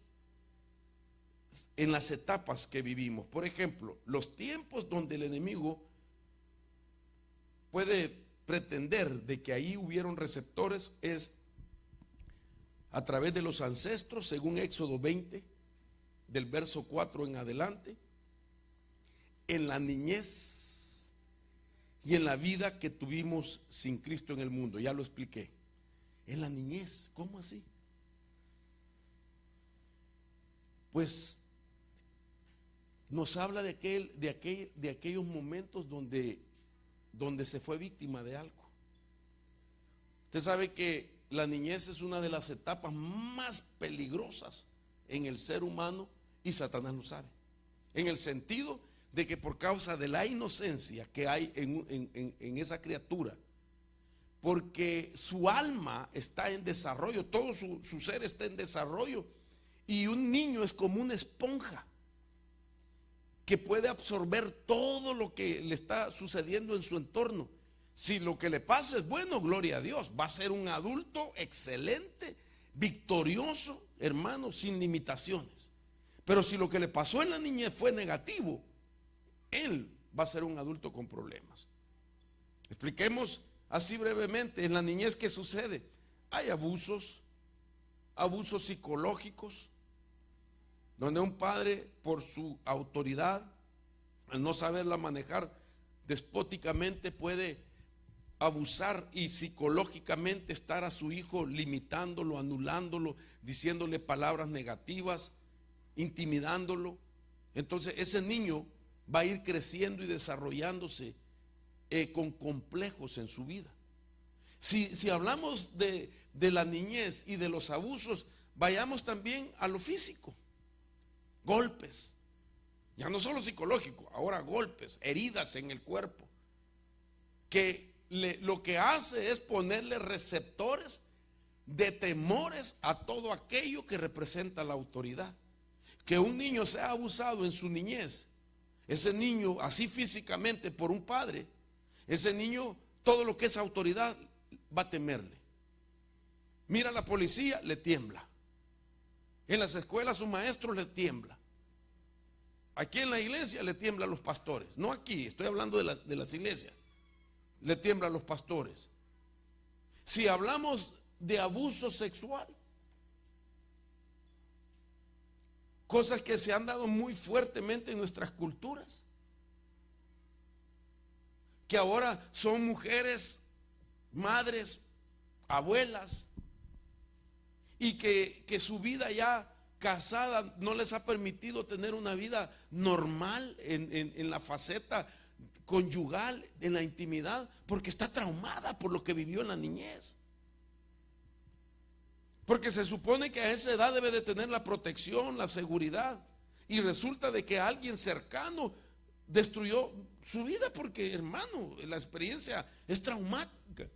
en las etapas que vivimos. Por ejemplo, los tiempos donde el enemigo puede pretender de que ahí hubieron receptores es a través de los ancestros, según Éxodo 20, del verso 4 en adelante, en la niñez y en la vida que tuvimos sin Cristo en el mundo. Ya lo expliqué. En la niñez, ¿cómo así? Pues nos habla de aquellos momentos donde se fue víctima de algo. Usted sabe que la niñez es una de las etapas más peligrosas en el ser humano, y Satanás lo sabe, en el sentido de que por causa de la inocencia que hay en esa criatura, porque su alma está en desarrollo, todo su ser está en desarrollo. Y un niño es como una esponja que puede absorber todo lo que le está sucediendo en su entorno. Si lo que le pasa es bueno, gloria a Dios, va a ser un adulto excelente, victorioso, hermano, sin limitaciones. Pero si lo que le pasó en la niñez fue negativo, él va a ser un adulto con problemas. Expliquemos así brevemente. En la niñez, ¿qué sucede? Hay abusos psicológicos, donde un padre, por su autoridad, al no saberla manejar despóticamente, puede abusar y psicológicamente estar a su hijo limitándolo, anulándolo, diciéndole palabras negativas, intimidándolo. Entonces ese niño va a ir creciendo y desarrollándose con complejos en su vida. Si hablamos de la niñez y de los abusos, vayamos también a lo físico. Golpes, ya no solo psicológico, ahora golpes, heridas en el cuerpo, que lo que hace es ponerle receptores de temores a todo aquello que representa la autoridad. Que un niño sea abusado en su niñez, ese niño así físicamente por un padre, ese niño todo lo que es autoridad va a temerle. Mira a la policía, le tiembla. En las escuelas su maestro le tiembla. Aquí en la iglesia le tiembla a los pastores. No aquí, estoy hablando de las iglesias. Le tiembla a los pastores. Si hablamos de abuso sexual, cosas que se han dado muy fuertemente en nuestras culturas, que ahora son mujeres, madres, abuelas, y que su vida ya casada no les ha permitido tener una vida normal en la faceta conyugal, en la intimidad, porque está traumada por lo que vivió en la niñez. Porque se supone que a esa edad debe de tener la protección, la seguridad, y resulta de que alguien cercano destruyó su vida, porque, hermano, la experiencia es traumática.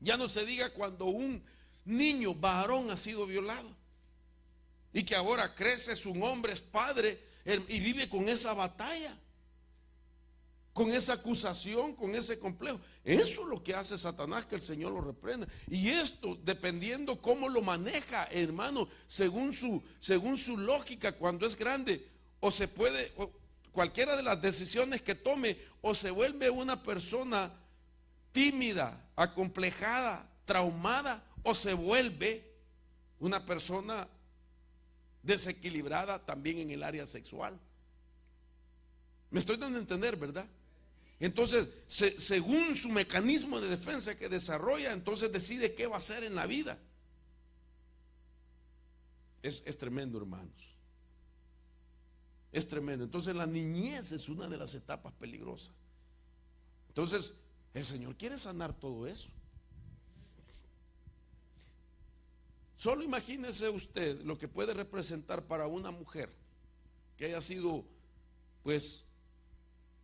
Ya no se diga cuando un niño varón ha sido violado y que ahora crece, es un hombre, es padre y vive con esa batalla, con esa acusación, con ese complejo. Eso es lo que hace Satanás, que el Señor lo reprenda. Y esto, dependiendo cómo lo maneja, hermano, según su lógica, cuando es grande, o se puede, o cualquiera de las decisiones que tome, o se vuelve una persona tímida, acomplejada, traumada, o se vuelve una persona desequilibrada también en el área sexual. Me estoy dando a entender, ¿verdad? Entonces, según su mecanismo de defensa que desarrolla, entonces decide qué va a hacer en la vida. Es tremendo, hermanos. Es tremendo. Entonces la niñez es una de las etapas peligrosas. Entonces, el Señor quiere sanar todo eso. Solo imagínese usted lo que puede representar para una mujer que haya sido, pues,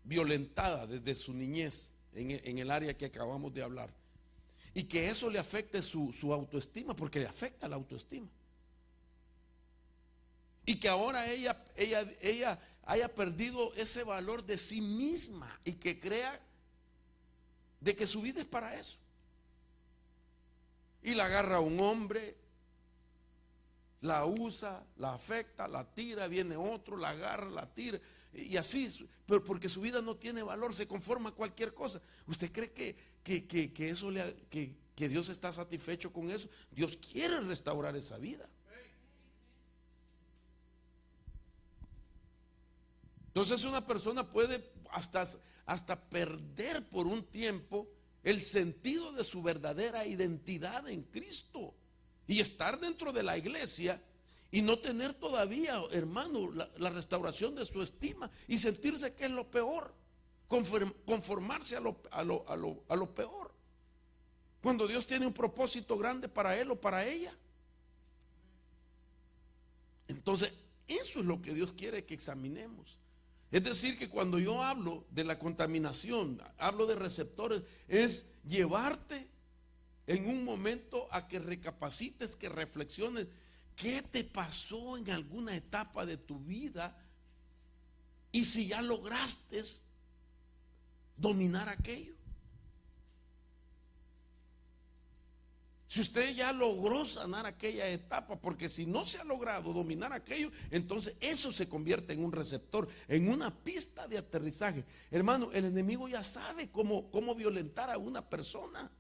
violentada desde su niñez en el área que acabamos de hablar, y que eso le afecte su autoestima, porque le afecta la autoestima, y que ahora ella haya perdido ese valor de sí misma y que crea de que su vida es para eso, y la agarra a un hombre, la usa, la afecta, la tira, viene otro, la agarra, la tira, y así, pero porque su vida no tiene valor, se conforma a cualquier cosa. ¿Usted cree que eso que Dios está satisfecho con eso? Dios quiere restaurar esa vida. Entonces una persona puede hasta perder por un tiempo el sentido de su verdadera identidad en Cristo, y estar dentro de la iglesia y no tener todavía, hermano, la restauración de su estima, y sentirse que es lo peor, conformarse a lo peor, cuando Dios tiene un propósito grande para él o para ella. Entonces, eso es lo que Dios quiere que examinemos. Es decir, que cuando yo hablo de la contaminación, hablo de receptores, es llevarte en un momento a que recapacites, que reflexiones qué te pasó en alguna etapa de tu vida y si ya lograste dominar aquello. Si usted ya logró sanar aquella etapa, porque si no se ha logrado dominar aquello, entonces eso se convierte en un receptor, en una pista de aterrizaje. Hermano, el enemigo ya sabe cómo violentar a una persona.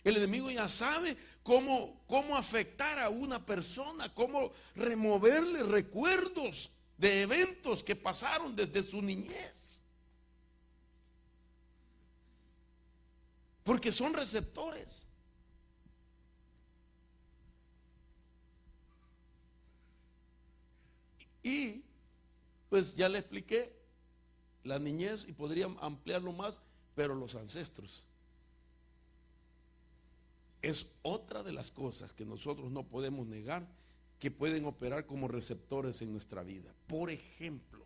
El enemigo ya sabe cómo afectar a una persona, cómo removerle recuerdos de eventos que pasaron desde su niñez. Porque son receptores. Y pues ya le expliqué la niñez y podría ampliarlo más, pero los ancestros es otra de las cosas que nosotros no podemos negar que pueden operar como receptores en nuestra vida. Por ejemplo,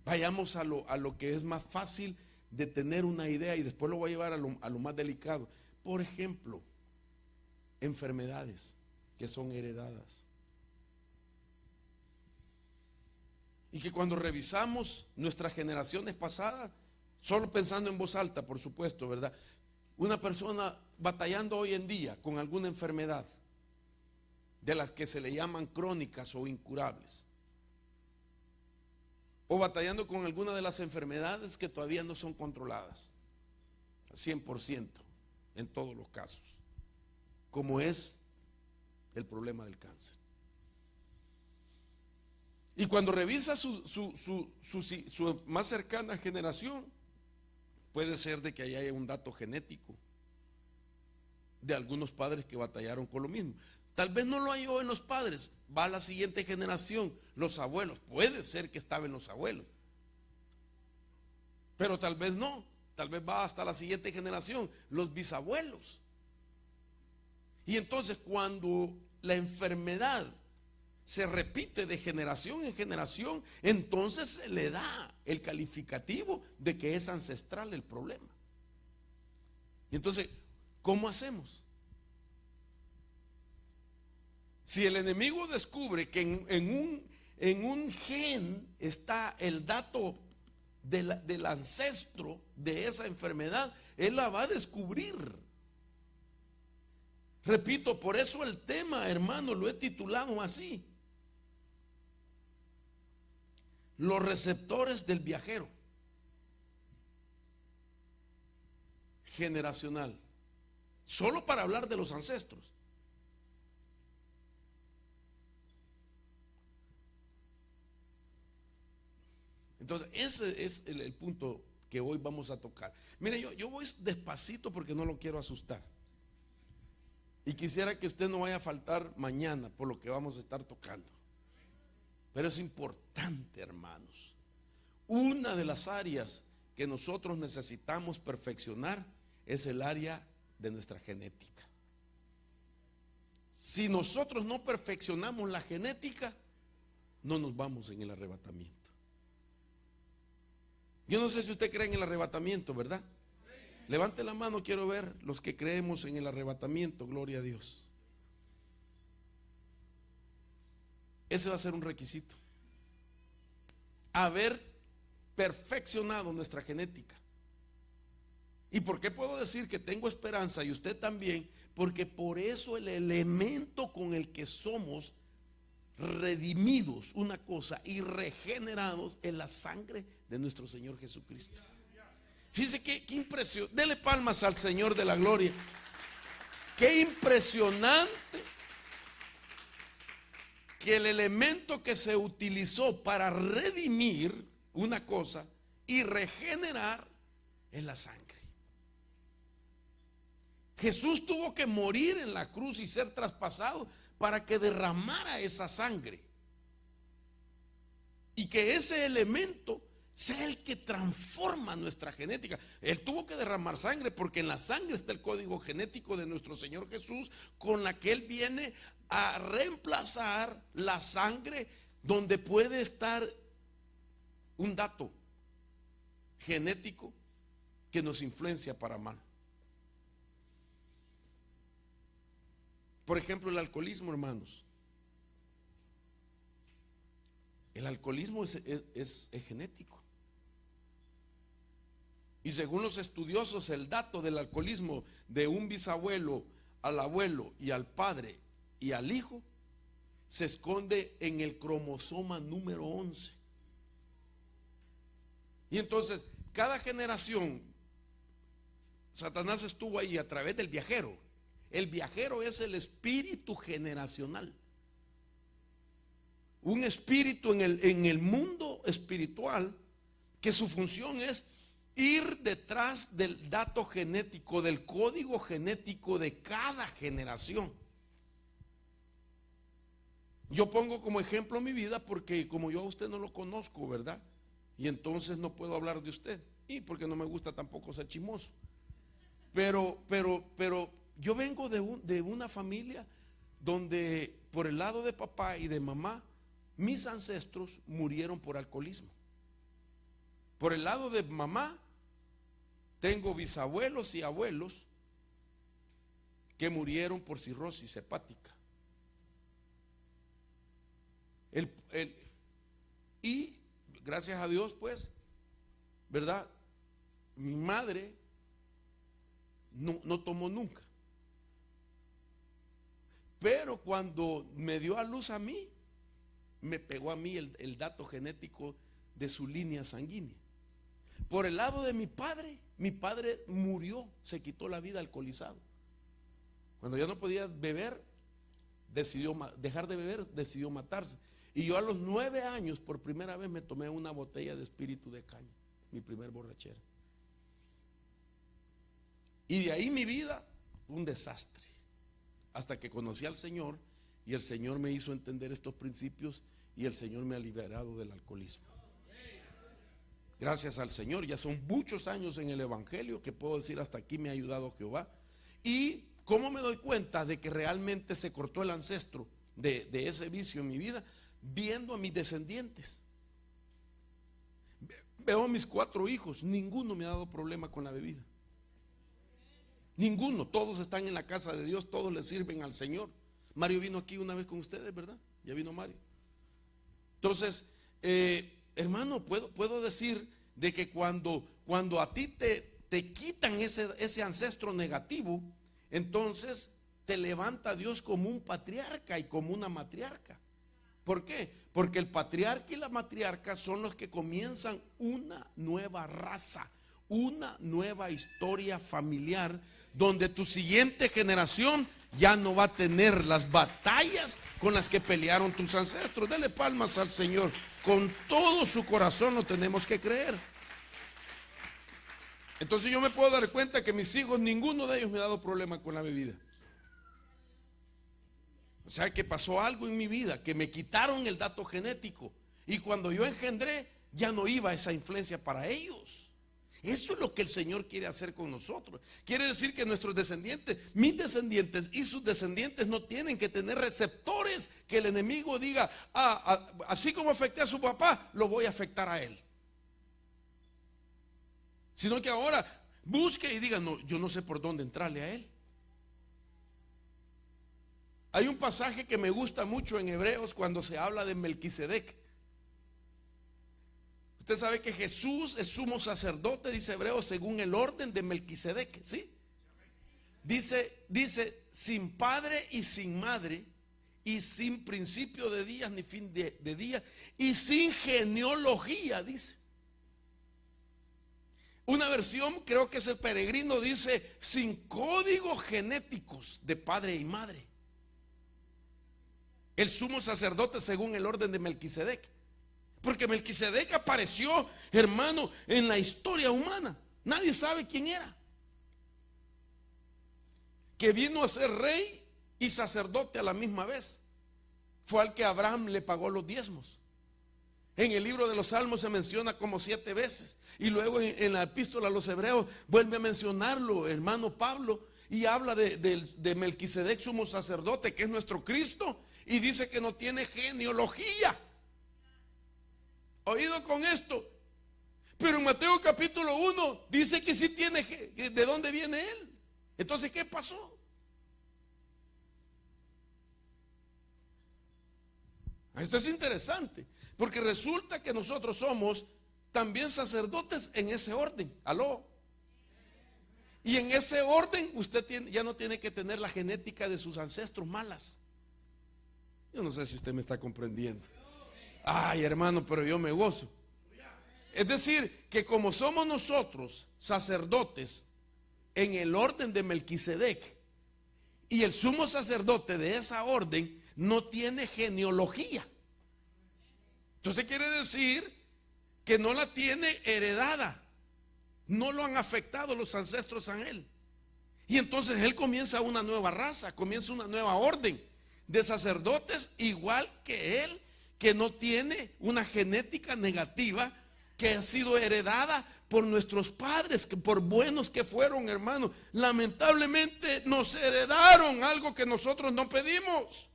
vayamos a lo que es más fácil de tener una idea y después lo voy a llevar a lo más delicado. Por ejemplo, enfermedades que son heredadas. Y que cuando revisamos nuestras generaciones pasadas, solo pensando en voz alta, por supuesto, ¿verdad? Una persona batallando hoy en día con alguna enfermedad, de las que se le llaman crónicas o incurables, o batallando con alguna de las enfermedades que todavía no son controladas, 100% en todos los casos, como es el problema del cáncer. Y cuando revisa su más cercana generación, puede ser de que haya un dato genético de algunos padres que batallaron con lo mismo. Tal vez no lo halló en los padres, va a la siguiente generación, los abuelos. Puede ser que estaba en los abuelos, pero tal vez no, tal vez va hasta la siguiente generación, los bisabuelos. Y entonces cuando la enfermedad se repite de generación en generación, entonces se le da el calificativo de que es ancestral el problema. Y entonces, ¿cómo hacemos? Si el enemigo descubre que en un gen está el dato del ancestro de esa enfermedad, él la va a descubrir. Repito, por eso el tema, hermano, lo he titulado así: los receptores del viajero generacional, solo para hablar de los ancestros. Entonces ese es el punto que hoy vamos a tocar. Mire, yo voy despacito porque no lo quiero asustar, y quisiera que usted no vaya a faltar mañana por lo que vamos a estar tocando. Pero es importante, hermanos. Una de las áreas que nosotros necesitamos perfeccionar es el área de nuestra genética. Si nosotros no perfeccionamos la genética, no nos vamos en el arrebatamiento. Yo no sé si usted cree en el arrebatamiento, ¿verdad? Levante la mano, quiero ver los que creemos en el arrebatamiento, gloria a Dios. Ese va a ser un requisito: haber perfeccionado nuestra genética. ¿Y por qué puedo decir que tengo esperanza y usted también? Porque por eso el elemento con el que somos redimidos, una cosa, y regenerados, es la sangre de nuestro Señor Jesucristo. Fíjese qué impresión. Dele palmas al Señor de la gloria. Qué impresionante que el elemento que se utilizó para redimir una cosa y regenerar es la sangre. Jesús tuvo que morir en la cruz y ser traspasado para que derramara esa sangre, y que ese elemento sea el que transforma nuestra genética. Él tuvo que derramar sangre porque en la sangre está el código genético de nuestro Señor Jesús, con la que Él viene a reemplazar la sangre donde puede estar un dato genético que nos influencia para mal. Por ejemplo, el alcoholismo, hermanos. El alcoholismo es genético. Y según los estudiosos, el dato del alcoholismo de un bisabuelo al abuelo y al padre y al hijo se esconde en el cromosoma número 11. Y entonces, cada generación, Satanás estuvo ahí a través del viajero. El viajero es el espíritu generacional. Un espíritu en el mundo espiritual que su función es ir detrás del dato genético, del código genético de cada generación. Yo pongo como ejemplo mi vida porque como yo a usted no lo conozco, ¿verdad? Y entonces no puedo hablar de usted. Y porque no me gusta tampoco ser chismoso. Pero yo vengo de una familia donde por el lado de papá y de mamá, mis ancestros murieron por alcoholismo. Por el lado de mamá, tengo bisabuelos y abuelos que murieron por cirrosis hepática. Y gracias a Dios, pues, ¿verdad? Mi madre no tomó nunca. Pero cuando me dio a luz a mí, me pegó a mí el dato genético de su línea sanguínea. Por el lado de mi padre murió, se quitó la vida alcoholizado. Cuando ya no podía beber, decidió dejar de beber, decidió matarse. Y yo a los 9 años, por primera vez, me tomé una botella de espíritu de caña, mi primer borrachera. Y de ahí mi vida, un desastre. Hasta que conocí al Señor y el Señor me hizo entender estos principios y el Señor me ha liberado del alcoholismo. Gracias al Señor, ya son muchos años en el Evangelio que puedo decir hasta aquí me ha ayudado Jehová. Y cómo me doy cuenta de que realmente se cortó el ancestro de ese vicio en mi vida, viendo a mis descendientes. Veo a mis 4 hijos, ninguno me ha dado problema con la bebida. Ninguno, todos están en la casa de Dios, todos le sirven al Señor. Mario vino aquí una vez con ustedes, ¿verdad? Ya vino Mario. Entonces, hermano, puedo decir de que cuando a ti te quitan ese ancestro negativo, entonces te levanta Dios como un patriarca y como una matriarca. ¿Por qué? Porque el patriarca y la matriarca son los que comienzan una nueva raza, una nueva historia familiar, donde tu siguiente generación ya no va a tener las batallas con las que pelearon tus ancestros. Dele palmas al Señor. Con todo su corazón lo tenemos que creer. Entonces yo me puedo dar cuenta que mis hijos, ninguno de ellos me ha dado problema con la bebida. O sea que pasó algo en mi vida, que me quitaron el dato genético. Y cuando yo engendré, ya no iba esa influencia para ellos. Eso es lo que el Señor quiere hacer con nosotros. Quiere decir que nuestros descendientes, mis descendientes y sus descendientes no tienen que tener receptores que el enemigo diga, así como afecté a su papá, lo voy a afectar a él. Sino que ahora busque y diga, no, yo no sé por dónde entrarle a él. Hay un pasaje que me gusta mucho en Hebreos cuando se habla de Melquisedec. Usted sabe que Jesús es sumo sacerdote, dice Hebreos, según el orden de Melquisedec, ¿sí? Dice, sin padre y sin madre, y sin principio de días ni fin de días, y sin genealogía, dice. Una versión, creo que es el Peregrino, dice, sin códigos genéticos de padre y madre. El sumo sacerdote según el orden de Melquisedec. Porque Melquisedec apareció, hermano, en la historia humana. Nadie sabe quién era. Que vino a ser rey y sacerdote a la misma vez. Fue al que Abraham le pagó los diezmos. En el libro de los Salmos se menciona como 7 veces. Y luego en la epístola a los Hebreos vuelve a mencionarlo, hermano Pablo. Y habla de Melquisedec, sumo sacerdote, que es nuestro Cristo. Y dice que no tiene genealogía. Oído con esto. Pero en Mateo capítulo 1 dice que sí tiene, de dónde viene él. Entonces, ¿qué pasó? Esto es interesante, porque resulta que nosotros somos también sacerdotes en ese orden. ¿Aló? Y en ese orden usted ya no tiene que tener la genética de sus ancestros malas. Yo no sé si usted me está comprendiendo. Ay, hermano, pero yo me gozo. Es decir, que como somos nosotros sacerdotes en el orden de Melquisedec, y el sumo sacerdote de esa orden no tiene genealogía, entonces quiere decir que no la tiene heredada, no lo han afectado los ancestros a él. Y entonces él comienza una nueva raza, comienza una nueva orden de sacerdotes igual que él, que no tiene una genética negativa que ha sido heredada por nuestros padres, que por buenos que fueron, hermanos, lamentablemente nos heredaron algo que nosotros no pedimos.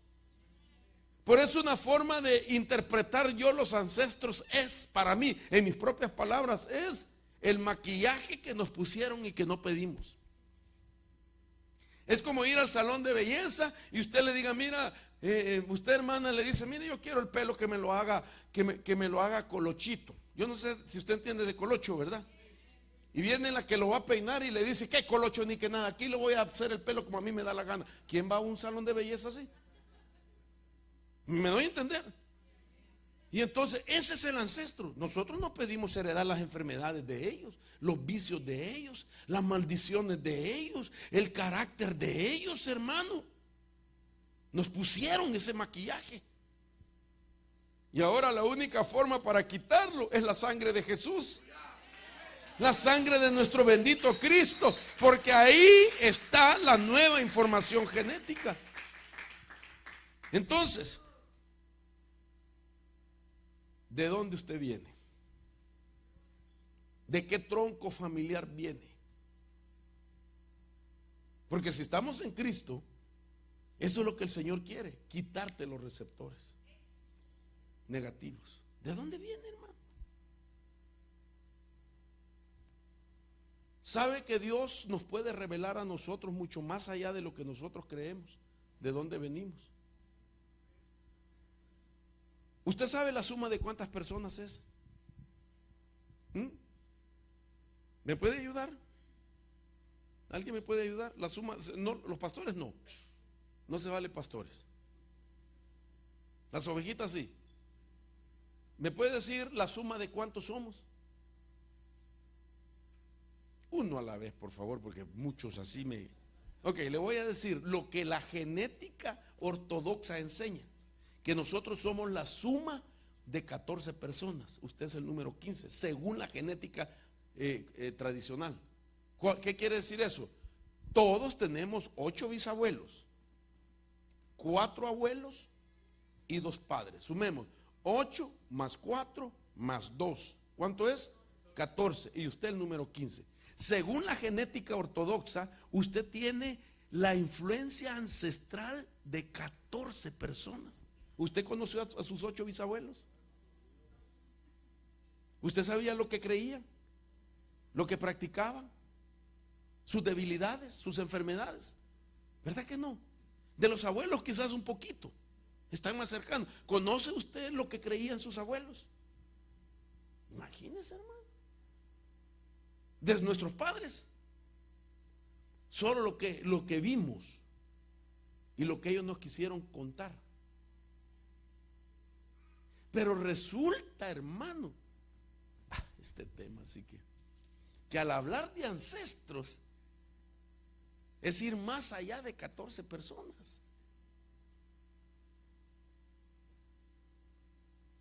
Por eso una forma de interpretar yo los ancestros es, para mí, en mis propias palabras, es el maquillaje que nos pusieron y que no pedimos. Es como ir al salón de belleza y usted le diga, mira, usted, hermana, le dice, mire, yo quiero el pelo que me lo haga, que me lo haga colochito. Yo no sé si usted entiende de colocho, ¿verdad? Y viene la que lo va a peinar y le dice, ¿qué colocho ni que nada? Aquí le voy a hacer el pelo como a mí me da la gana. ¿Quién va a un salón de belleza así? ¿Me doy a entender? Y entonces ese es el ancestro. Nosotros no pedimos heredar las enfermedades de ellos, los vicios de ellos, las maldiciones de ellos, el carácter de ellos, hermano. Nos pusieron ese maquillaje. Y ahora la única forma para quitarlo es la sangre de Jesús. La sangre de nuestro bendito Cristo. Porque ahí está la nueva información genética. Entonces, ¿de dónde usted viene? ¿De qué tronco familiar viene? Porque si estamos en Cristo, eso es lo que el Señor quiere, quitarte los receptores negativos. ¿De dónde viene, hermano? ¿Sabe que Dios nos puede revelar a nosotros mucho más allá de lo que nosotros creemos? ¿De dónde venimos? ¿Usted sabe la suma de cuántas personas es? ¿Me puede ayudar? ¿Alguien me puede ayudar? La suma, no, los pastores no. No se vale pastores. Las ovejitas sí. ¿Me puede decir la suma de cuántos somos? Uno a la vez, por favor, porque muchos así me... Ok, le voy a decir lo que la genética ortodoxa enseña. Que nosotros somos la suma de 14 personas. Usted es el número 15, según la genética tradicional. ¿Qué quiere decir eso? Todos tenemos 8 bisabuelos, 4 abuelos y 2 padres. Sumemos 8 más 4 más 2. ¿Cuánto es? 14. Y usted el número 15. Según la genética ortodoxa, usted tiene la influencia ancestral de 14 personas. ¿Usted conoció a sus 8 bisabuelos? ¿Usted sabía lo que creían? ¿Lo que practicaban? ¿Sus debilidades? ¿Sus enfermedades? ¿Verdad que no? De los abuelos quizás un poquito. Están más cercanos. ¿Conoce usted lo que creían sus abuelos? Imagínese, hermano. De nuestros padres. Solo lo que vimos y lo que ellos nos quisieron contar. Pero resulta, hermano, este tema así que al hablar de ancestros es ir más allá de 14 personas.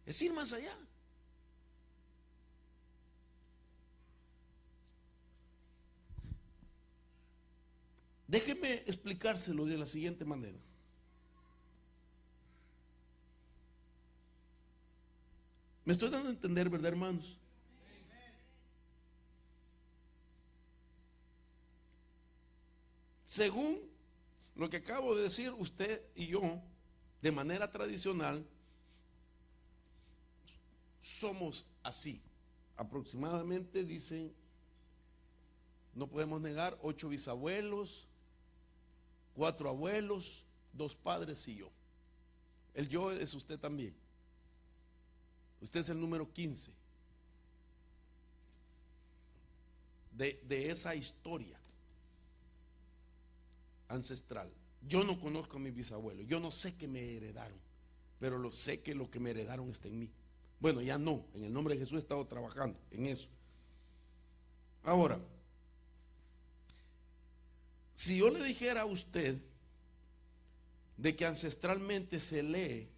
Es ir más allá. Déjeme explicárselo de la siguiente manera. ¿Me estoy dando a entender, verdad, hermanos? Según lo que acabo de decir, usted y yo, de manera tradicional, somos así. Aproximadamente, dicen, no podemos negar, 8 bisabuelos, 4 abuelos, 2 padres y yo. El yo es usted también. Usted es el número 15 de esa historia ancestral. Yo no conozco a mis bisabuelos, yo no sé qué me heredaron, pero lo sé que lo que me heredaron está en mí. Bueno, ya no, en el nombre de Jesús he estado trabajando en eso. Ahora, si yo le dijera a usted de que ancestralmente se lee,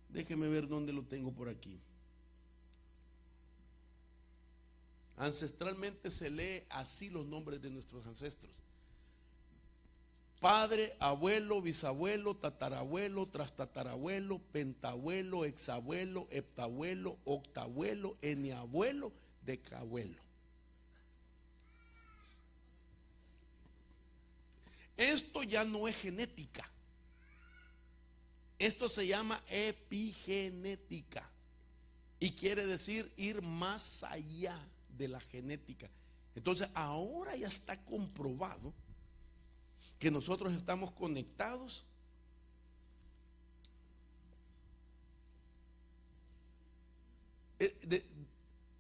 déjeme ver dónde lo tengo por aquí. Ancestralmente se lee así los nombres de nuestros ancestros: padre, abuelo, bisabuelo, tatarabuelo, trastatarabuelo, pentabuelo, exabuelo, heptabuelo, octabuelo, eniabuelo, decabuelo. Esto ya no es genética. Esto se llama epigenética y quiere decir ir más allá de la genética. Entonces ahora ya está comprobado que nosotros estamos conectados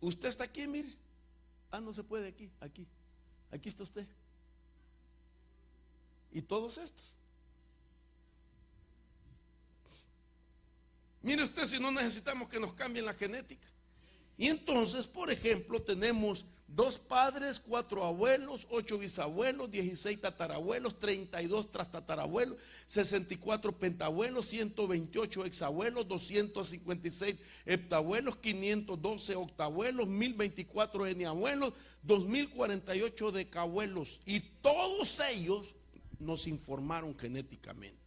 usted está aquí, mire. No se puede aquí está usted y todos estos. Mire usted, si no necesitamos que nos cambien la genética. Y entonces, por ejemplo, tenemos 2 padres, 4 abuelos, 8 bisabuelos, 16 tatarabuelos, 32 trastatarabuelos, 64 pentabuelos, 128 exabuelos, 256 heptabuelos, 512 octabuelos, 1024 eniabuelos, 2048 decabuelos. Y todos ellos nos informaron genéticamente.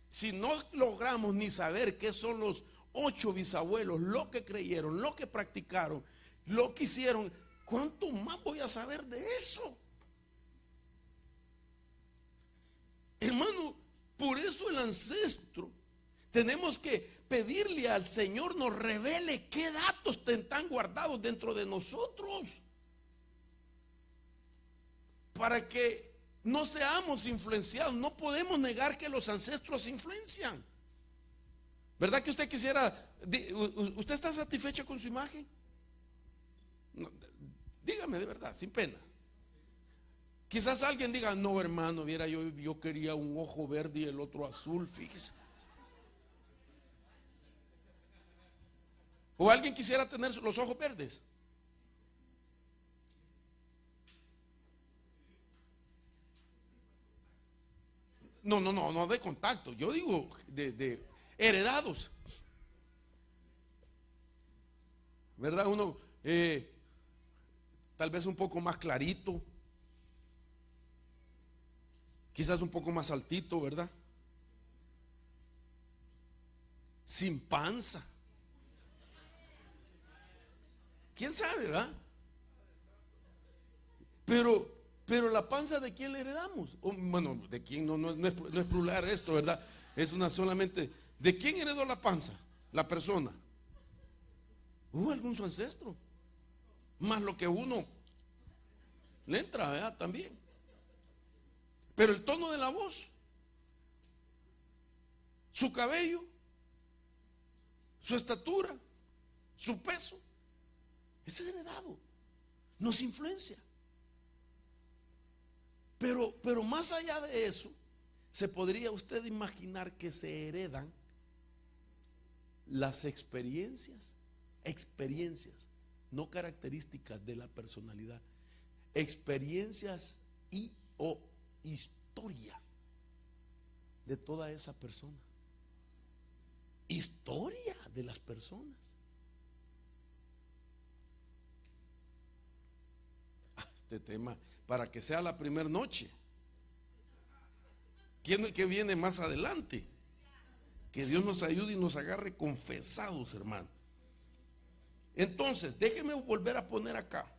Si no logramos ni saber qué son los 8 bisabuelos, lo que creyeron, lo que practicaron, lo que hicieron, ¿cuánto más voy a saber de eso? Hermano, por eso el ancestro, tenemos que pedirle al Señor nos revele qué datos están guardados dentro de nosotros, para que no seamos influenciados. No podemos negar que los ancestros influencian. ¿Verdad que usted quisiera? ¿Usted está satisfecho con su imagen? No, dígame de verdad, sin pena. Quizás alguien diga: no, hermano, viera, yo quería un ojo verde y el otro azul, fíjese. O alguien quisiera tener los ojos verdes. No de contacto, yo digo de heredados. ¿Verdad? Uno tal vez un poco más clarito, quizás un poco más altito, ¿verdad? Sin panza. ¿Quién sabe, verdad? Pero la panza, ¿de quién le heredamos? Bueno, ¿de quién? No es plural esto, ¿verdad? Es una solamente. ¿De quién heredó la panza? La persona. Algún su ancestro. Más lo que uno le entra, ¿verdad? También. Pero el tono de la voz, su cabello, su estatura, su peso, ese es heredado. Nos influencia. Pero más allá de eso, se podría usted imaginar que se heredan las experiencias, no características de la personalidad, experiencias o historia de toda esa persona, historia de las personas. Este tema, para que sea la primera noche. ¿Quién que viene más adelante? Que Dios nos ayude y nos agarre confesados, hermano. Entonces, déjeme volver a poner acá.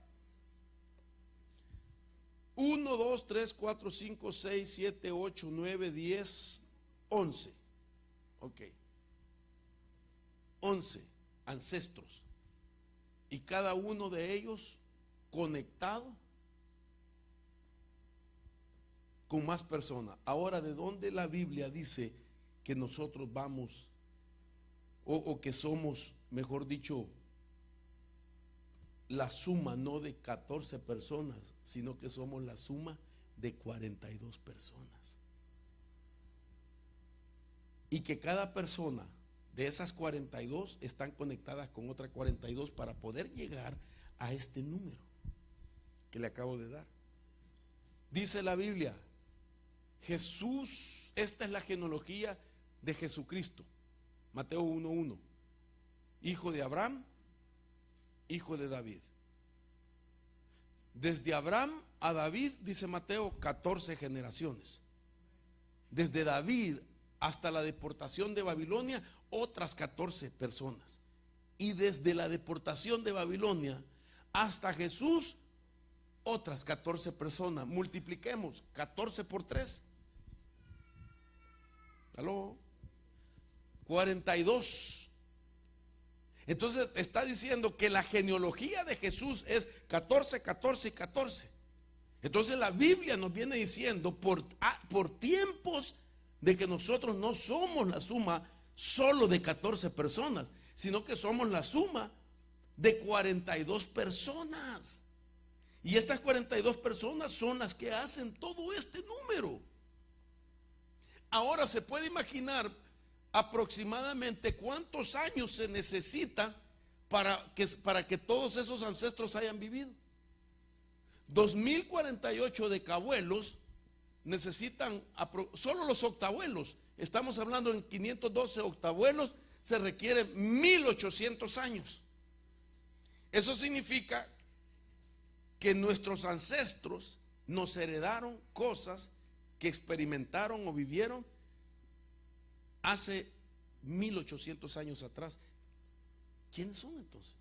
1, 2, 3, 4, 5, 6, 7, 8, 9, 10, 11. Ok. 11 ancestros. Y cada uno de ellos conectado con más personas. Ahora, ¿de dónde la Biblia dice que nosotros vamos, o que somos, mejor dicho, la suma no de 14 personas, sino que somos la suma de 42 personas. Y que cada persona de esas 42 están conectadas con otra 42 para poder llegar a este número que le acabo de dar. Dice la Biblia, Jesús, esta es la genealogía de Jesucristo. Mateo 1:1, hijo de Abraham, hijo de David. Desde Abraham a David, dice Mateo, 14 generaciones. Desde David hasta la deportación de Babilonia, otras 14 personas. Y desde la deportación de Babilonia hasta Jesús, otras 14 personas. Multipliquemos 14 por 3. ¿Aló? 42. Entonces está diciendo que la genealogía de Jesús es 14, 14 y 14. Entonces la Biblia nos viene diciendo por tiempos de que nosotros no somos la suma solo de 14 personas, sino que somos la suma de 42 personas. Y estas 42 personas son las que hacen todo este número. Ahora se puede imaginar aproximadamente cuántos años se necesita para que todos esos ancestros hayan vivido. 2048 decabuelos necesitan, solo los octabuelos, estamos hablando en 512 octabuelos, se requieren 1800 años. Eso significa que nuestros ancestros nos heredaron cosas que experimentaron o vivieron hace 1800 años atrás. ¿Quiénes son entonces?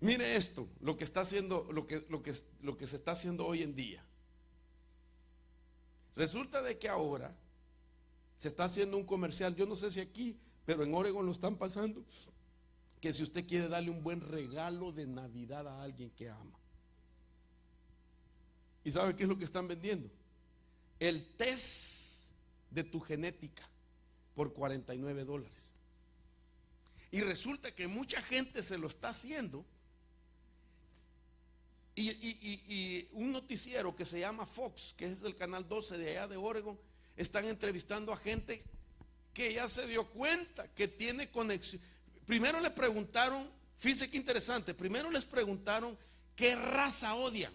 Mire esto, lo que está haciendo, lo que se está haciendo hoy en día. Resulta de que ahora se está haciendo un comercial, yo no sé si aquí, pero en Oregon lo están pasando, que si usted quiere darle un buen regalo de Navidad a alguien que ama. ¿Y sabe qué es lo que están vendiendo? El test de tu genética por $49. Y resulta que mucha gente se lo está haciendo. Y un noticiero que se llama Fox, que es del canal 12 de allá de Oregon, están entrevistando a gente que ya se dio cuenta que tiene conexión. Primero le preguntaron, fíjense qué interesante, primero les preguntaron qué raza odian.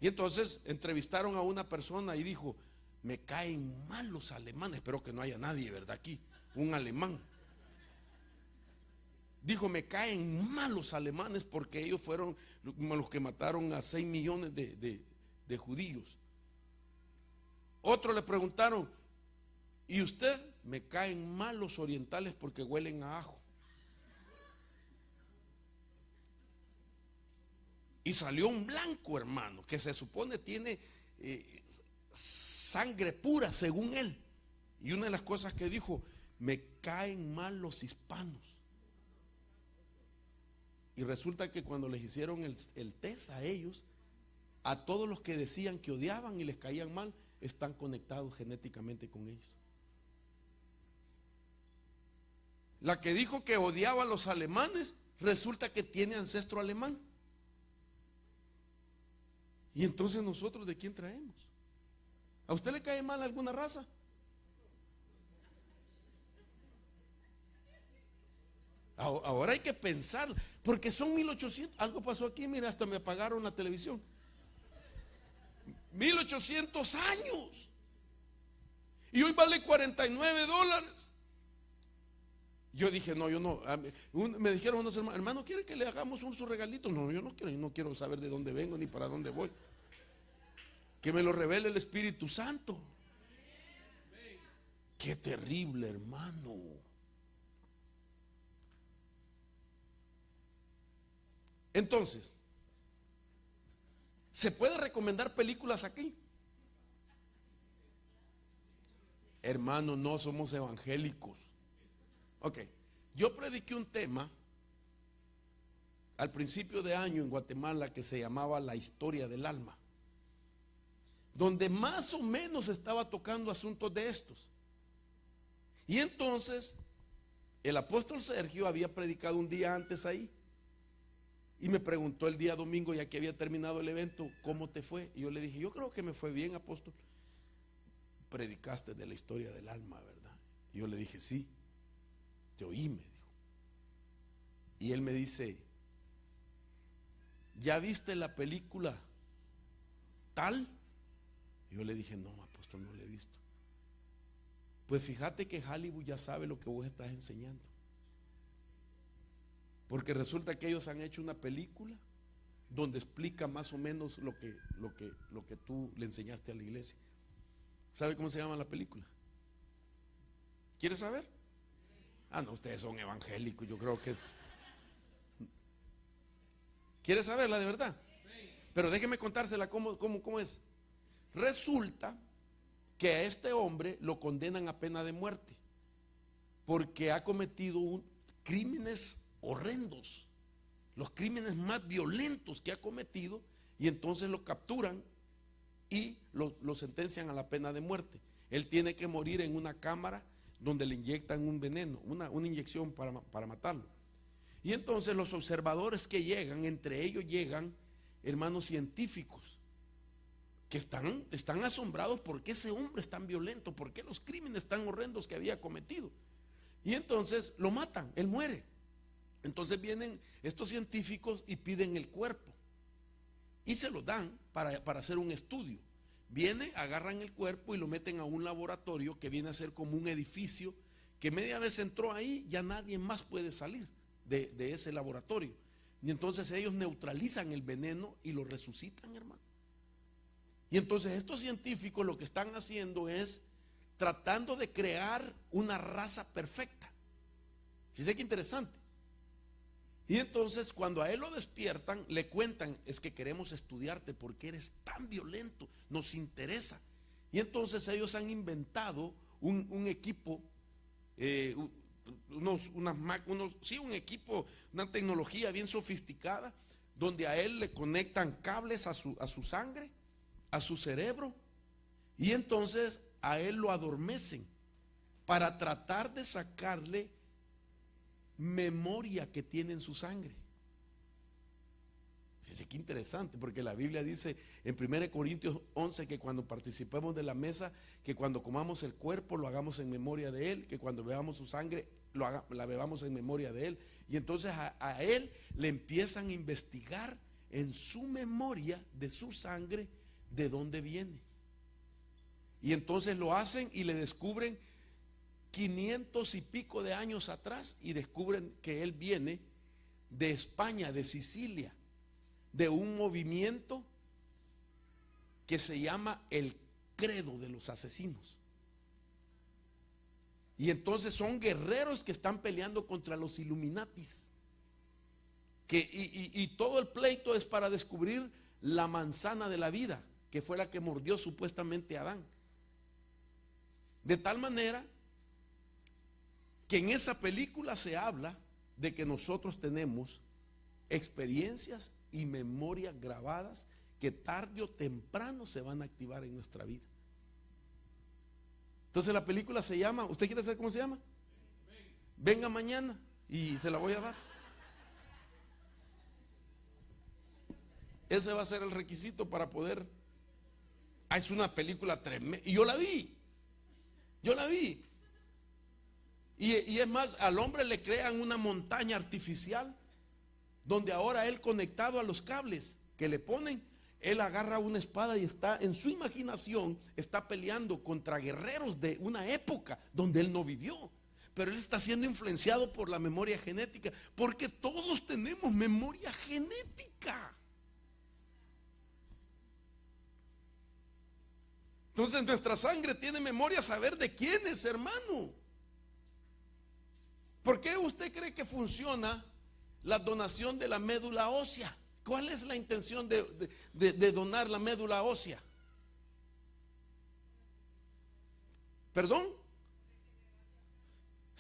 Y entonces entrevistaron a una persona y dijo, me caen mal los alemanes. Espero que no haya nadie, ¿verdad? Aquí, un alemán. Dijo, me caen mal los alemanes porque ellos fueron los que mataron a 6 millones de judíos. Otro le preguntaron, ¿y usted? Me caen mal los orientales porque huelen a ajo. Y salió un blanco, hermano, que se supone tiene sangre pura según él. Y una de las cosas que dijo, me caen mal los hispanos. Y resulta que cuando les hicieron el test a ellos, a todos los que decían que odiaban y les caían mal, están conectados genéticamente con ellos. La que dijo que odiaba a los alemanes, resulta que tiene ancestro alemán. Y entonces nosotros, ¿de quién traemos? ¿A usted le cae mal alguna raza? Ahora hay que pensar, porque son 1800, algo pasó aquí, mira, hasta me apagaron la televisión. 1800 años. Y hoy vale $49. Yo dije, no, yo no. Me dijeron unos hermanos, hermano, ¿quiere que le hagamos su regalito? No, yo no quiero saber de dónde vengo ni para dónde voy. Que me lo revele el Espíritu Santo. Qué terrible, hermano. Entonces, ¿se puede recomendar películas aquí? Hermano, no somos evangélicos. Ok, yo prediqué un tema al principio de año en Guatemala que se llamaba La Historia del Alma, donde más o menos estaba tocando asuntos de estos. Y entonces el apóstol Sergio había predicado un día antes ahí y me preguntó el día domingo, ya que había terminado el evento, ¿cómo te fue? Y yo le dije, yo creo que me fue bien, apóstol. Predicaste de la historia del alma, ¿verdad? Y yo le dije, sí, te oí, me dijo. Y él me dice, ¿ya viste la película tal? Y yo le dije, no, apóstol, no la he visto. Pues fíjate que Hollywood ya sabe lo que vos estás enseñando, porque resulta que ellos han hecho una película donde explica más o menos lo que tú le enseñaste a la iglesia. ¿Sabe cómo se llama la película? ¿Quieres saber? Ah, no, ustedes son evangélicos, yo creo que... ¿Quieres saberla de verdad? Pero déjeme contársela cómo es. Resulta que a este hombre lo condenan a pena de muerte porque ha cometido crímenes horrendos, los crímenes más violentos que ha cometido, y entonces lo capturan y lo sentencian a la pena de muerte. Él tiene que morir en una cámara donde le inyectan un veneno, una inyección para matarlo. Y entonces los observadores que llegan, entre ellos llegan hermanos científicos que están asombrados por qué ese hombre es tan violento, por qué los crímenes tan horrendos que había cometido. Y entonces lo matan, él muere. Entonces vienen estos científicos y piden el cuerpo y se lo dan para hacer un estudio. Vienen, agarran el cuerpo y lo meten a un laboratorio que viene a ser como un edificio que media vez entró ahí, ya nadie más puede salir de ese laboratorio. Y entonces ellos neutralizan el veneno y lo resucitan, hermano. Y entonces estos científicos lo que están haciendo es tratando de crear una raza perfecta. Fíjense qué interesante. Y entonces cuando a él lo despiertan, le cuentan, es que queremos estudiarte porque eres tan violento, nos interesa. Y entonces ellos han inventado un equipo, un equipo, una tecnología bien sofisticada, donde a él le conectan cables a su sangre, a su cerebro, y entonces a él lo adormecen para tratar de sacarle memoria que tiene en su sangre. Fíjense qué interesante, porque la Biblia dice en 1 Corintios 11 que cuando participemos de la mesa, que cuando comamos el cuerpo lo hagamos en memoria de él, que cuando bebamos su sangre la bebamos en memoria de él. Y entonces a él le empiezan a investigar en su memoria de su sangre de dónde viene. Y entonces lo hacen y le descubren 500 y pico de años atrás, y descubren que él viene de España, de Sicilia, de un movimiento que se llama el credo de los asesinos. Y entonces son guerreros que están peleando contra los Illuminatis, y todo el pleito es para descubrir la manzana de la vida, que fue la que mordió supuestamente a Adán. De tal manera que en esa película se habla de que nosotros tenemos experiencias y memorias grabadas que tarde o temprano se van a activar en nuestra vida. Entonces la película se llama, ¿usted quiere saber cómo se llama? Venga mañana y se la voy a dar. Ese va a ser el requisito para poder. Es una película tremenda. Y yo la vi. Y es más, al hombre le crean una montaña artificial, donde ahora él, conectado a los cables que le ponen, él agarra una espada y está en su imaginación, está peleando contra guerreros de una época donde él no vivió. Pero él está siendo influenciado por la memoria genética, porque todos tenemos memoria genética. Entonces nuestra sangre tiene memoria, saber de quién es, hermano. ¿Por qué usted cree que funciona la donación de la médula ósea? ¿Cuál es la intención de donar la médula ósea? ¿Perdón?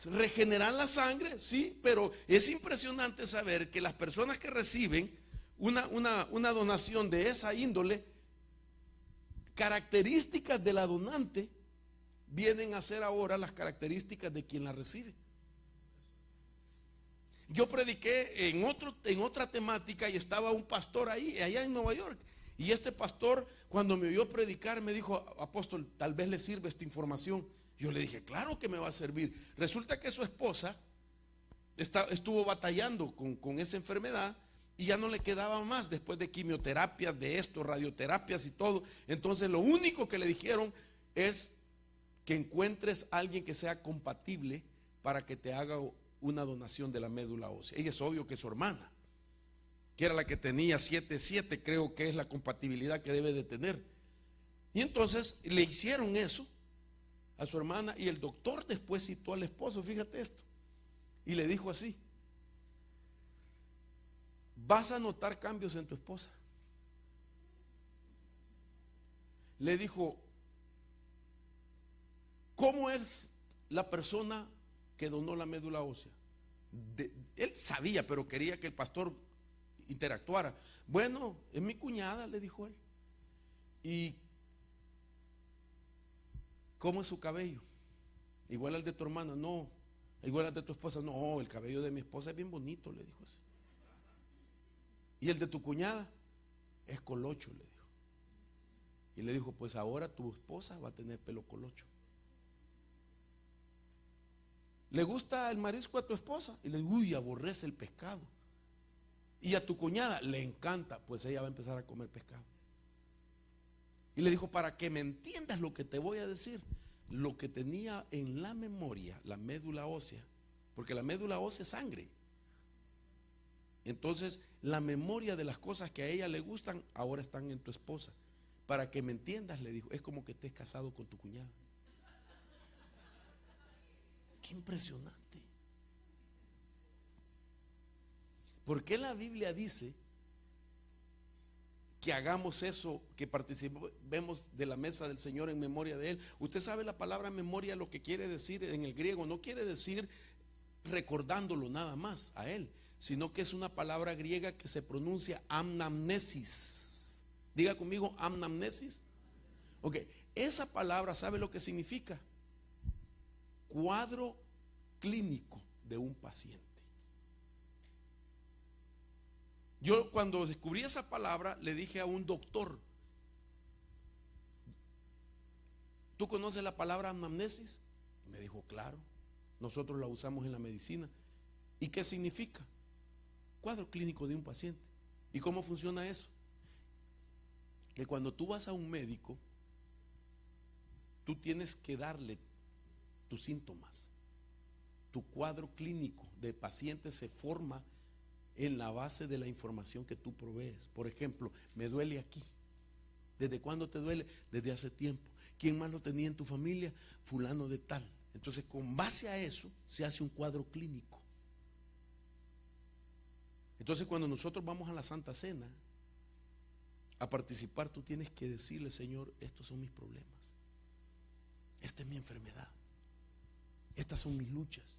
regenerar la sangre, sí, pero es impresionante saber que las personas que reciben una donación de esa índole, características de la donante vienen a ser ahora las características de quien la recibe. Yo prediqué en otra temática y estaba un pastor ahí, allá en Nueva York. Y este pastor, cuando me oyó predicar, me dijo: apóstol, tal vez le sirve esta información. Yo le dije: claro que me va a servir. Resulta que su esposa estuvo batallando con esa enfermedad y ya no le quedaba más después de quimioterapias, de esto, radioterapias y todo. Entonces lo único que le dijeron es que encuentres a alguien que sea compatible para que te haga una donación de la médula ósea. Ella es obvio que su hermana, que era la que tenía 7-7, creo que es la compatibilidad que debe de tener. Y entonces le hicieron eso a su hermana y el doctor después citó al esposo, fíjate esto, y le dijo así: vas a notar cambios en tu esposa. Le dijo: ¿cómo es la persona que donó la médula ósea? Él sabía, pero quería que el pastor interactuara. Bueno, es mi cuñada, le dijo él. ¿Y cómo es su cabello? Igual al de tu hermana. No. Igual al de tu esposa. No, el cabello de mi esposa es bien bonito, le dijo así. ¿Y el de tu cuñada? Es colocho, le dijo. Y le dijo: pues ahora tu esposa va a tener pelo colocho. ¿Le gusta el marisco a tu esposa? Y le dijo: uy, aborrece el pescado. Y a tu cuñada le encanta, pues ella va a empezar a comer pescado. Y le dijo: para que me entiendas lo que te voy a decir, lo que tenía en la memoria la médula ósea, porque la médula ósea es sangre. Entonces la memoria de las cosas que a ella le gustan ahora están en tu esposa. Para que me entiendas, le dijo, es como que estés casado con tu cuñada. Qué impresionante. ¿Por qué la Biblia dice que hagamos eso, que participemos de la mesa del Señor en memoria de Él? Usted sabe la palabra memoria, lo que quiere decir en el griego. No quiere decir recordándolo nada más a Él, sino que es una palabra griega que se pronuncia anamnesis. Diga conmigo, anamnesis. Ok, esa palabra, ¿sabe lo que significa? Cuadro clínico de un paciente. Yo cuando descubrí esa palabra le dije a un doctor: ¿tú conoces la palabra anamnesis? Me dijo: claro, nosotros la usamos en la medicina. ¿Y qué significa? Cuadro clínico de un paciente. ¿Y cómo funciona eso? Que cuando tú vas a un médico, tú tienes que darle tus síntomas. Tu cuadro clínico de paciente se forma en la base de la información que tú provees. Por ejemplo, me duele aquí. ¿Desde cuándo te duele? Desde hace tiempo. ¿Quién más lo tenía en tu familia? Fulano de tal. Entonces, con base a eso se hace un cuadro clínico. Entonces, cuando nosotros vamos a la Santa Cena a participar, tú tienes que decirle: Señor, estos son mis problemas, esta es mi enfermedad, estas son mis luchas.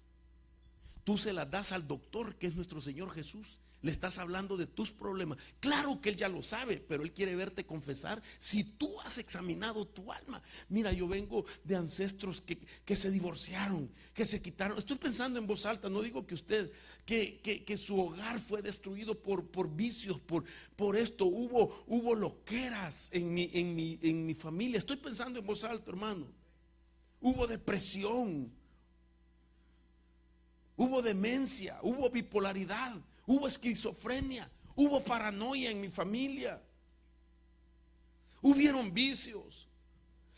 Tú se las das al doctor, que es nuestro Señor Jesús. Le estás hablando de tus problemas. Claro que Él ya lo sabe, pero Él quiere verte confesar si tú has examinado tu alma. Mira, yo vengo de ancestros que se divorciaron, que se quitaron. Estoy pensando en voz alta, no digo que usted, que su hogar fue destruido por vicios, por esto. Hubo loqueras en mi familia. Estoy pensando en voz alta, hermano. Hubo depresión. Hubo demencia, hubo bipolaridad, hubo esquizofrenia, hubo paranoia en mi familia. Hubieron vicios.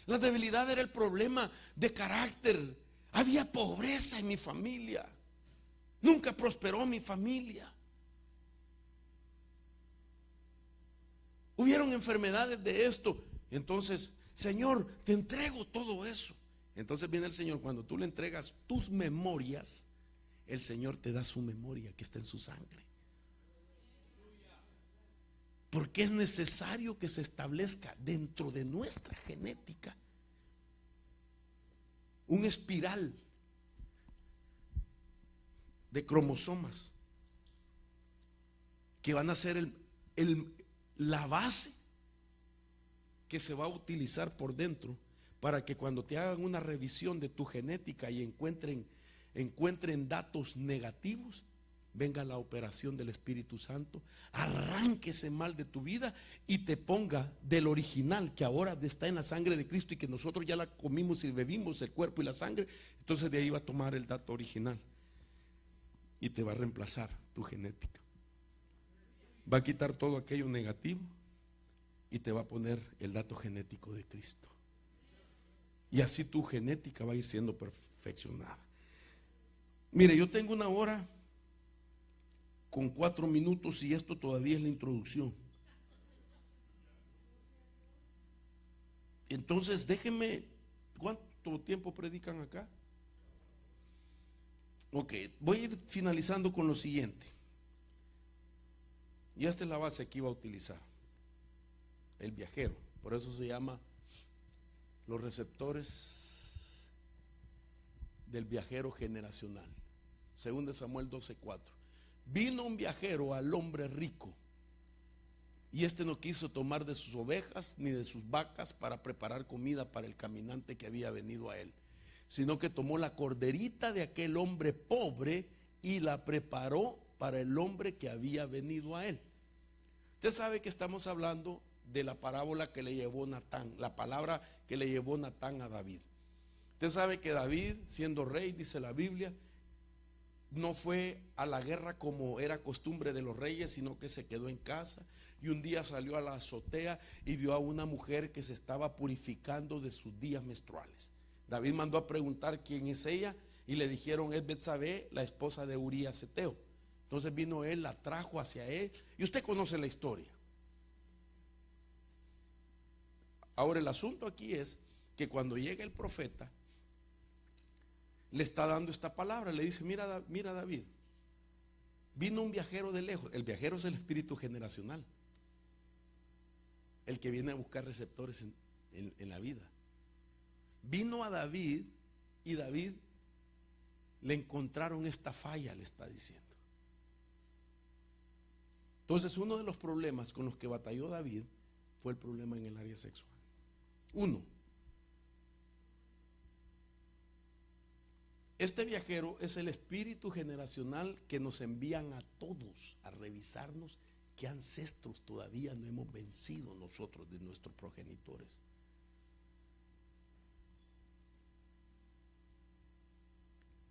La debilidad era el problema de carácter. Había pobreza en mi familia. Nunca prosperó mi familia. Hubieron enfermedades de esto. Entonces, Señor, te entrego todo eso. Entonces viene el Señor, cuando tú le entregas tus memorias, el Señor te da su memoria que está en su sangre. Porque es necesario que se establezca dentro de nuestra genética un espiral de cromosomas que van a ser la base que se va a utilizar por dentro para que cuando te hagan una revisión de tu genética y encuentren datos negativos, venga la operación del Espíritu Santo, arranque ese mal de tu vida y te ponga del original que ahora está en la sangre de Cristo y que nosotros ya la comimos y bebimos, el cuerpo y la sangre. Entonces de ahí va a tomar el dato original y te va a reemplazar tu genética. Va a quitar todo aquello negativo y te va a poner el dato genético de Cristo. Y así tu genética va a ir siendo perfeccionada. Mire, yo tengo 1 hora con 4 minutos y esto todavía es la introducción. Entonces déjenme, ¿cuánto tiempo predican acá? Ok, voy a ir finalizando con lo siguiente. Y esta es la base que iba a utilizar. El viajero, por eso se llama los receptores del viajero generacional. 2 Samuel 12:4. Vino un viajero al hombre rico, y este no quiso tomar de sus ovejas ni de sus vacas para preparar comida para el caminante que había venido a él, sino que tomó la corderita de aquel hombre pobre y la preparó para el hombre que había venido a él. Usted sabe que estamos hablando de la parábola que le llevó Natán, la palabra que le llevó Natán a David. Usted sabe que David, siendo rey, dice la Biblia, no fue a la guerra como era costumbre de los reyes, sino que se quedó en casa y un día salió a la azotea y vio a una mujer que se estaba purificando de sus días menstruales. David mandó a preguntar quién es ella y le dijeron: es Betsabé, la esposa de Urías Eteo. Entonces vino él, la trajo hacia él y usted conoce la historia. Ahora el asunto aquí es que cuando llega el profeta le está dando esta palabra, le dice: mira David, vino un viajero de lejos. El viajero es el espíritu generacional, el que viene a buscar receptores en la vida. Vino a David y David le encontraron esta falla, le está diciendo. Entonces uno de los problemas con los que batalló David fue el problema en el área sexual. Este viajero es el espíritu generacional que nos envían a todos a revisarnos qué ancestros todavía no hemos vencido nosotros de nuestros progenitores.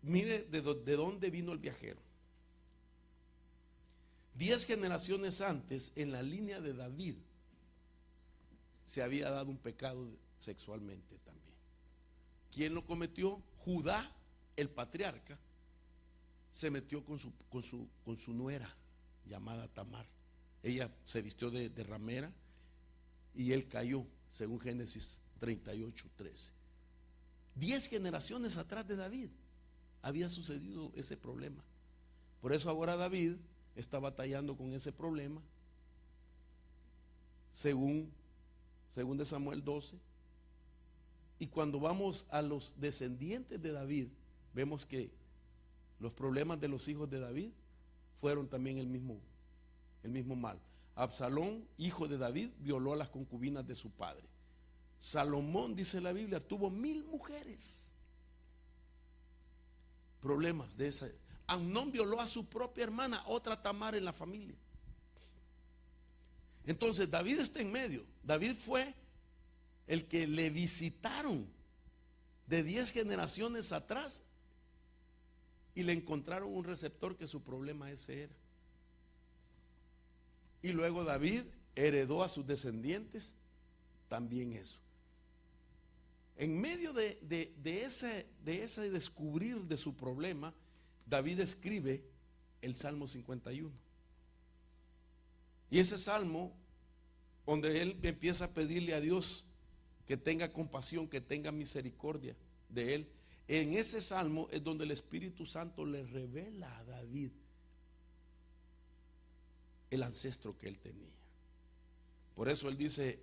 Mire de dónde vino el viajero. 10 generaciones antes, en la línea de David, se había dado un pecado sexualmente también. ¿Quién lo cometió? Judá, el patriarca, se metió con su nuera llamada Tamar. Ella se vistió de ramera y él cayó, según Génesis 38:13. 10 generaciones atrás de David había sucedido ese problema. Por eso ahora David está batallando con ese problema, según de Samuel 12. Y cuando vamos a los descendientes de David, vemos que los problemas de los hijos de David fueron también el mismo mal. Absalón, hijo de David, violó a las concubinas de su padre. Salomón, dice la Biblia, tuvo 1000 mujeres. Problemas de esa. Amnón violó a su propia hermana, otra Tamar en la familia. Entonces David está en medio. David fue el que le visitaron de 10 generaciones atrás y le encontraron un receptor que su problema ese era. Y luego David heredó a sus descendientes también eso. En medio de ese descubrir de su problema, David escribe el Salmo 51. Y ese salmo, donde él empieza a pedirle a Dios que tenga compasión, que tenga misericordia de él, en ese salmo es donde el Espíritu Santo le revela a David el ancestro que él tenía. Por eso él dice: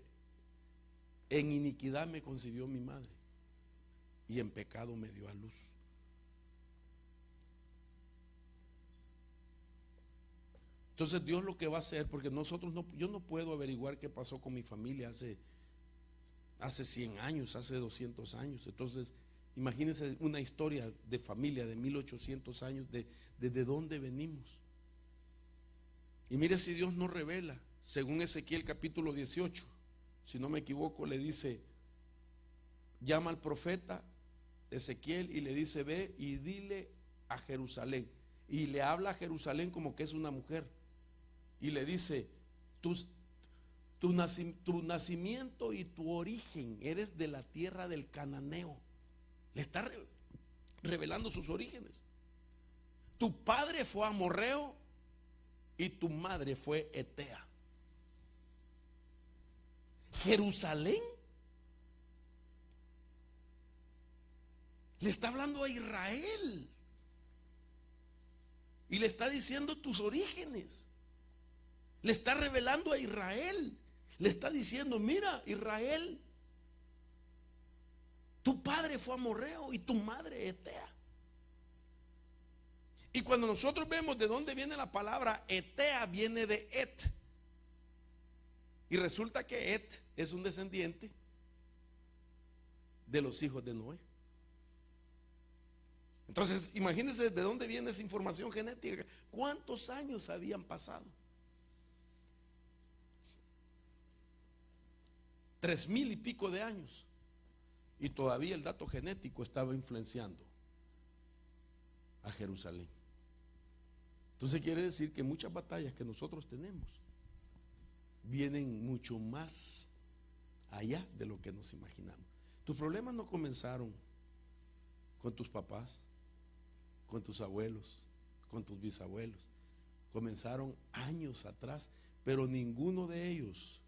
en iniquidad me concibió mi madre y en pecado me dio a luz. Entonces Dios lo que va a hacer, porque yo no puedo averiguar qué pasó con mi familia hace 100 años, hace 200 años. Entonces, imagínense una historia de familia de 1800 años, desde dónde venimos. Y mire si Dios nos revela, según Ezequiel capítulo 18, si no me equivoco, le dice, llama al profeta Ezequiel y le dice, ve y dile a Jerusalén. Y le habla a Jerusalén como que es una mujer. Y le dice, tu nacimiento y tu origen, eres de la tierra del cananeo. Le está revelando sus orígenes. Tu padre fue amorreo y tu madre fue etea. Jerusalén le está hablando a Israel y le está diciendo tus orígenes. Le está revelando a Israel. Le está diciendo, mira, Israel, tu padre fue amorreo y tu madre etea. Y cuando nosotros vemos de dónde viene la palabra etea, viene de Et. Y resulta que Et es un descendiente de los hijos de Noé. Entonces, imagínense de dónde viene esa información genética. ¿Cuántos años habían pasado? 3000 y pico de años. Y todavía el dato genético estaba influenciando a Jerusalén. Entonces quiere decir que muchas batallas que nosotros tenemos vienen mucho más allá de lo que nos imaginamos. Tus problemas no comenzaron con tus papás, con tus abuelos, con tus bisabuelos. Comenzaron años atrás, pero ninguno de ellos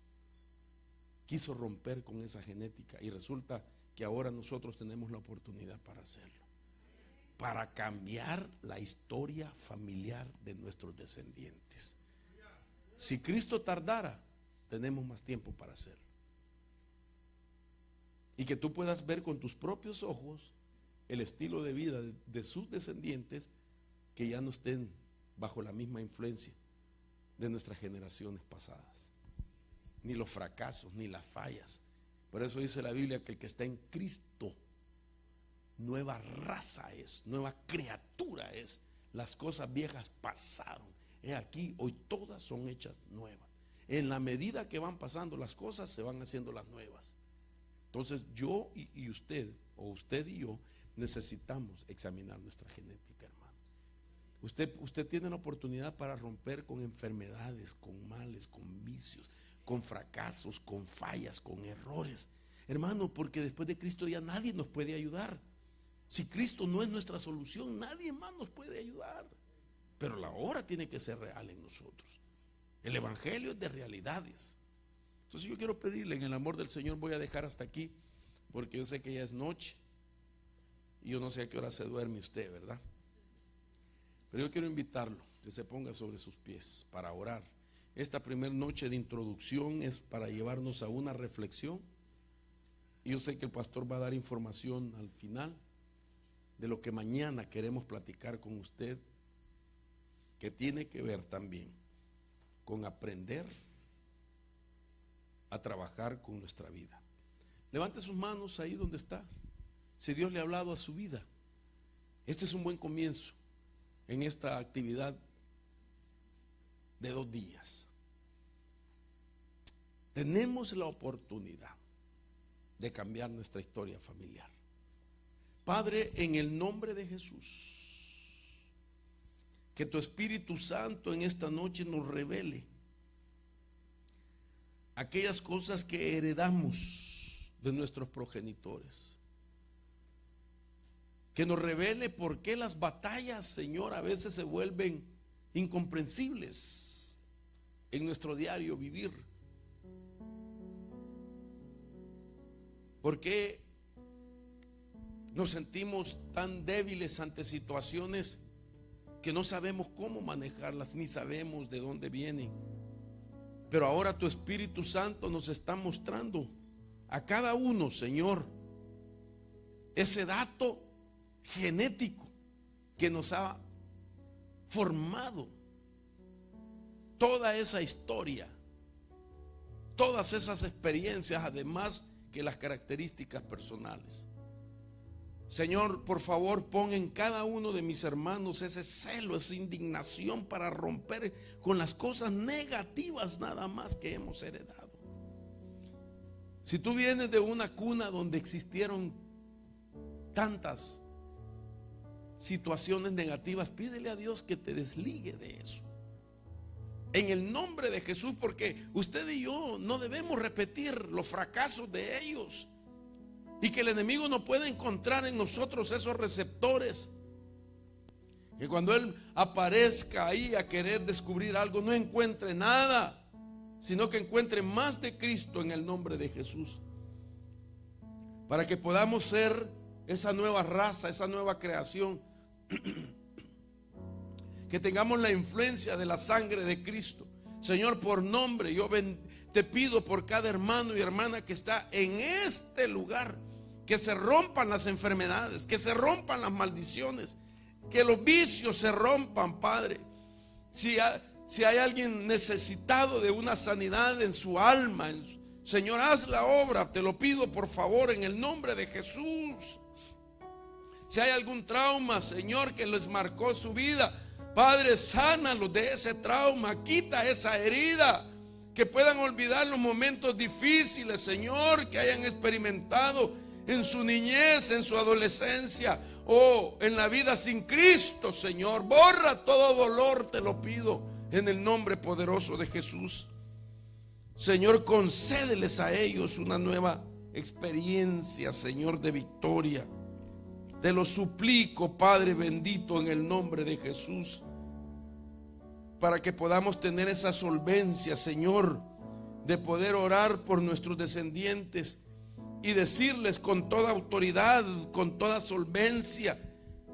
quiso romper con esa genética. Y resulta que ahora nosotros tenemos la oportunidad para hacerlo, para cambiar la historia familiar de nuestros descendientes. Si Cristo tardara, tenemos más tiempo para hacerlo. Y que tú puedas ver con tus propios ojos el estilo de vida de sus descendientes, que ya no estén bajo la misma influencia de nuestras generaciones pasadas, ni los fracasos, ni las fallas. Por eso dice la Biblia que el que está en Cristo, nueva raza es, nueva criatura es. Las cosas viejas pasaron, he aquí, hoy todas son hechas nuevas. En la medida que van pasando las cosas, se van haciendo las nuevas. Entonces yo y usted, o usted y yo, necesitamos examinar nuestra genética, hermano. Usted tiene la oportunidad para romper con enfermedades, con males, con vicios, con fracasos, con fallas, con errores, hermano, porque después de Cristo ya nadie nos puede ayudar. Si Cristo no es nuestra solución, nadie más nos puede ayudar. Pero la obra tiene que ser real en nosotros. El evangelio es de realidades. Entonces yo quiero pedirle, en el amor del Señor, voy a dejar hasta aquí, porque yo sé que ya es noche y yo no sé a qué hora se duerme usted, ¿verdad? Pero yo quiero invitarlo, que se ponga sobre sus pies para orar. Esta primera noche de introducción es para llevarnos a una reflexión. Y yo sé que el pastor va a dar información al final de lo que mañana queremos platicar con usted, que tiene que ver también con aprender a trabajar con nuestra vida. Levante sus manos ahí donde está. Si Dios le ha hablado a su vida, este es un buen comienzo en esta actividad de 2 días. Tenemos la oportunidad de cambiar nuestra historia familiar. Padre, en el nombre de Jesús, que tu Espíritu Santo en esta noche nos revele aquellas cosas que heredamos de nuestros progenitores. Que nos revele por qué las batallas, Señor, a veces se vuelven incomprensibles en nuestro diario vivir. ¿Por qué nos sentimos tan débiles ante situaciones que no sabemos cómo manejarlas, ni sabemos de dónde vienen? Pero ahora tu Espíritu Santo nos está mostrando a cada uno, Señor, ese dato genético que nos ha formado toda esa historia, todas esas experiencias, además que las características personales. Señor, por favor, pon en cada uno de mis hermanos ese celo, esa indignación para romper con las cosas negativas nada más que hemos heredado. Si tú vienes de una cuna donde existieron tantas situaciones negativas, pídele a Dios que te desligue de eso. En el nombre de Jesús, porque usted y yo no debemos repetir los fracasos de ellos. Y que el enemigo no pueda encontrar en nosotros esos receptores. Que cuando él aparezca ahí a querer descubrir algo, no encuentre nada, sino que encuentre más de Cristo en el nombre de Jesús. Para que podamos ser esa nueva raza, esa nueva creación. Que tengamos la influencia de la sangre de Cristo. Señor, por nombre, yo te pido por cada hermano y hermana que está en este lugar, que se rompan las enfermedades, que se rompan las maldiciones, que los vicios se rompan, Padre. Si hay alguien necesitado de una sanidad en su alma, Señor, haz la obra, te lo pido por favor en el nombre de Jesús. Si hay algún trauma, Señor, que les marcó su vida, Padre, sánalos de ese trauma, quita esa herida, que puedan olvidar los momentos difíciles, Señor, que hayan experimentado en su niñez, en su adolescencia o en la vida sin Cristo, Señor. Borra todo dolor, te lo pido en el nombre poderoso de Jesús. Señor, concédeles a ellos una nueva experiencia, Señor, de victoria. Te lo suplico, Padre bendito, en el nombre de Jesús, para que podamos tener esa solvencia, Señor, de poder orar por nuestros descendientes y decirles con toda autoridad, con toda solvencia,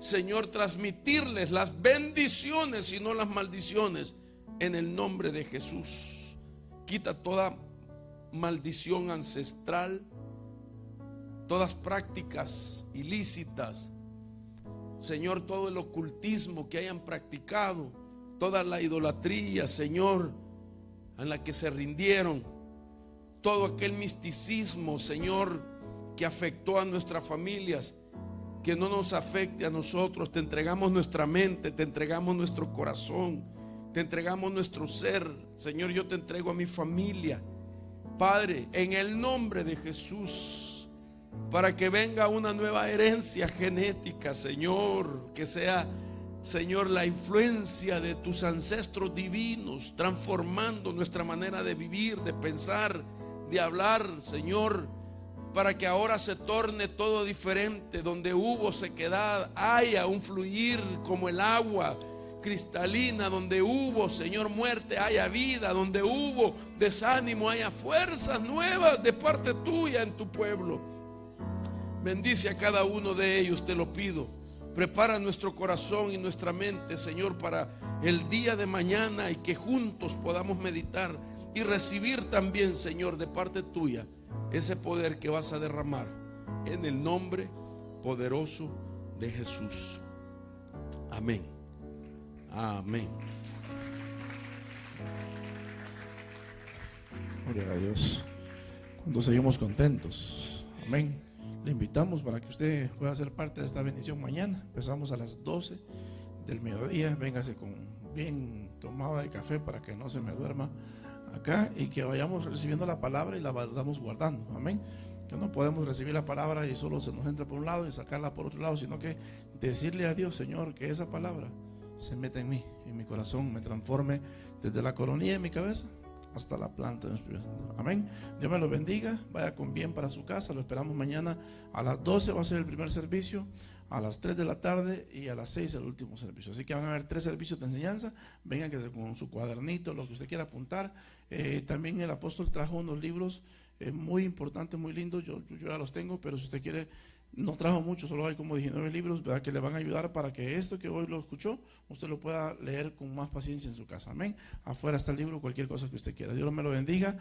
Señor, transmitirles las bendiciones y no las maldiciones en el nombre de Jesús. Quita toda maldición ancestral, todas prácticas ilícitas, Señor, todo el ocultismo que hayan practicado, toda la idolatría, Señor, en la que se rindieron, todo aquel misticismo, Señor, que afectó a nuestras familias, que no nos afecte a nosotros. Te entregamos nuestra mente, te entregamos nuestro corazón, te entregamos nuestro ser. Señor, yo te entrego a mi familia, Padre, en el nombre de Jesús, para que venga una nueva herencia genética, Señor, que sea, Señor, la influencia de tus ancestros divinos, transformando nuestra manera de vivir, de pensar, de hablar, Señor, para que ahora se torne todo diferente. Donde hubo sequedad, haya un fluir como el agua cristalina. Donde hubo, Señor, muerte, haya vida. Donde hubo desánimo, haya fuerzas nuevas de parte tuya en tu pueblo. Bendice a cada uno de ellos, te lo pido. Prepara nuestro corazón y nuestra mente, Señor, para el día de mañana, y que juntos podamos meditar y recibir también, Señor, de parte tuya ese poder que vas a derramar en el nombre poderoso de Jesús. Amén. Amén. Gloria a Dios. Cuando seguimos contentos. Amén. Le invitamos para que usted pueda ser parte de esta bendición mañana. Empezamos a las 12 del mediodía. Véngase con bien tomada de café para que no se me duerma acá, y que vayamos recibiendo la palabra y la vayamos guardando. Amén. Que no podemos recibir la palabra y solo se nos entra por un lado y sacarla por otro lado, sino que decirle a Dios, Señor, que esa palabra se meta en mí, en mi corazón, me transforme desde la coronilla de mi cabeza hasta la planta de mis pies. Amén. Dios me lo bendiga. Vaya con bien para su casa. Lo esperamos mañana a las 12 va a ser el primer servicio, a las 3 de la tarde y a las 6 el último servicio. Así que van a haber 3 servicios de enseñanza. Vengan que con su cuadernito, lo que usted quiera apuntar. También el apóstol trajo unos libros muy importantes, muy lindos. Yo ya los tengo, pero si usted quiere, no trajo mucho, solo hay como 19 libros, ¿verdad?, que le van a ayudar para que esto que hoy lo escuchó, usted lo pueda leer con más paciencia en su casa. Amén. Afuera está el libro, cualquier cosa que usted quiera. Dios me lo bendiga.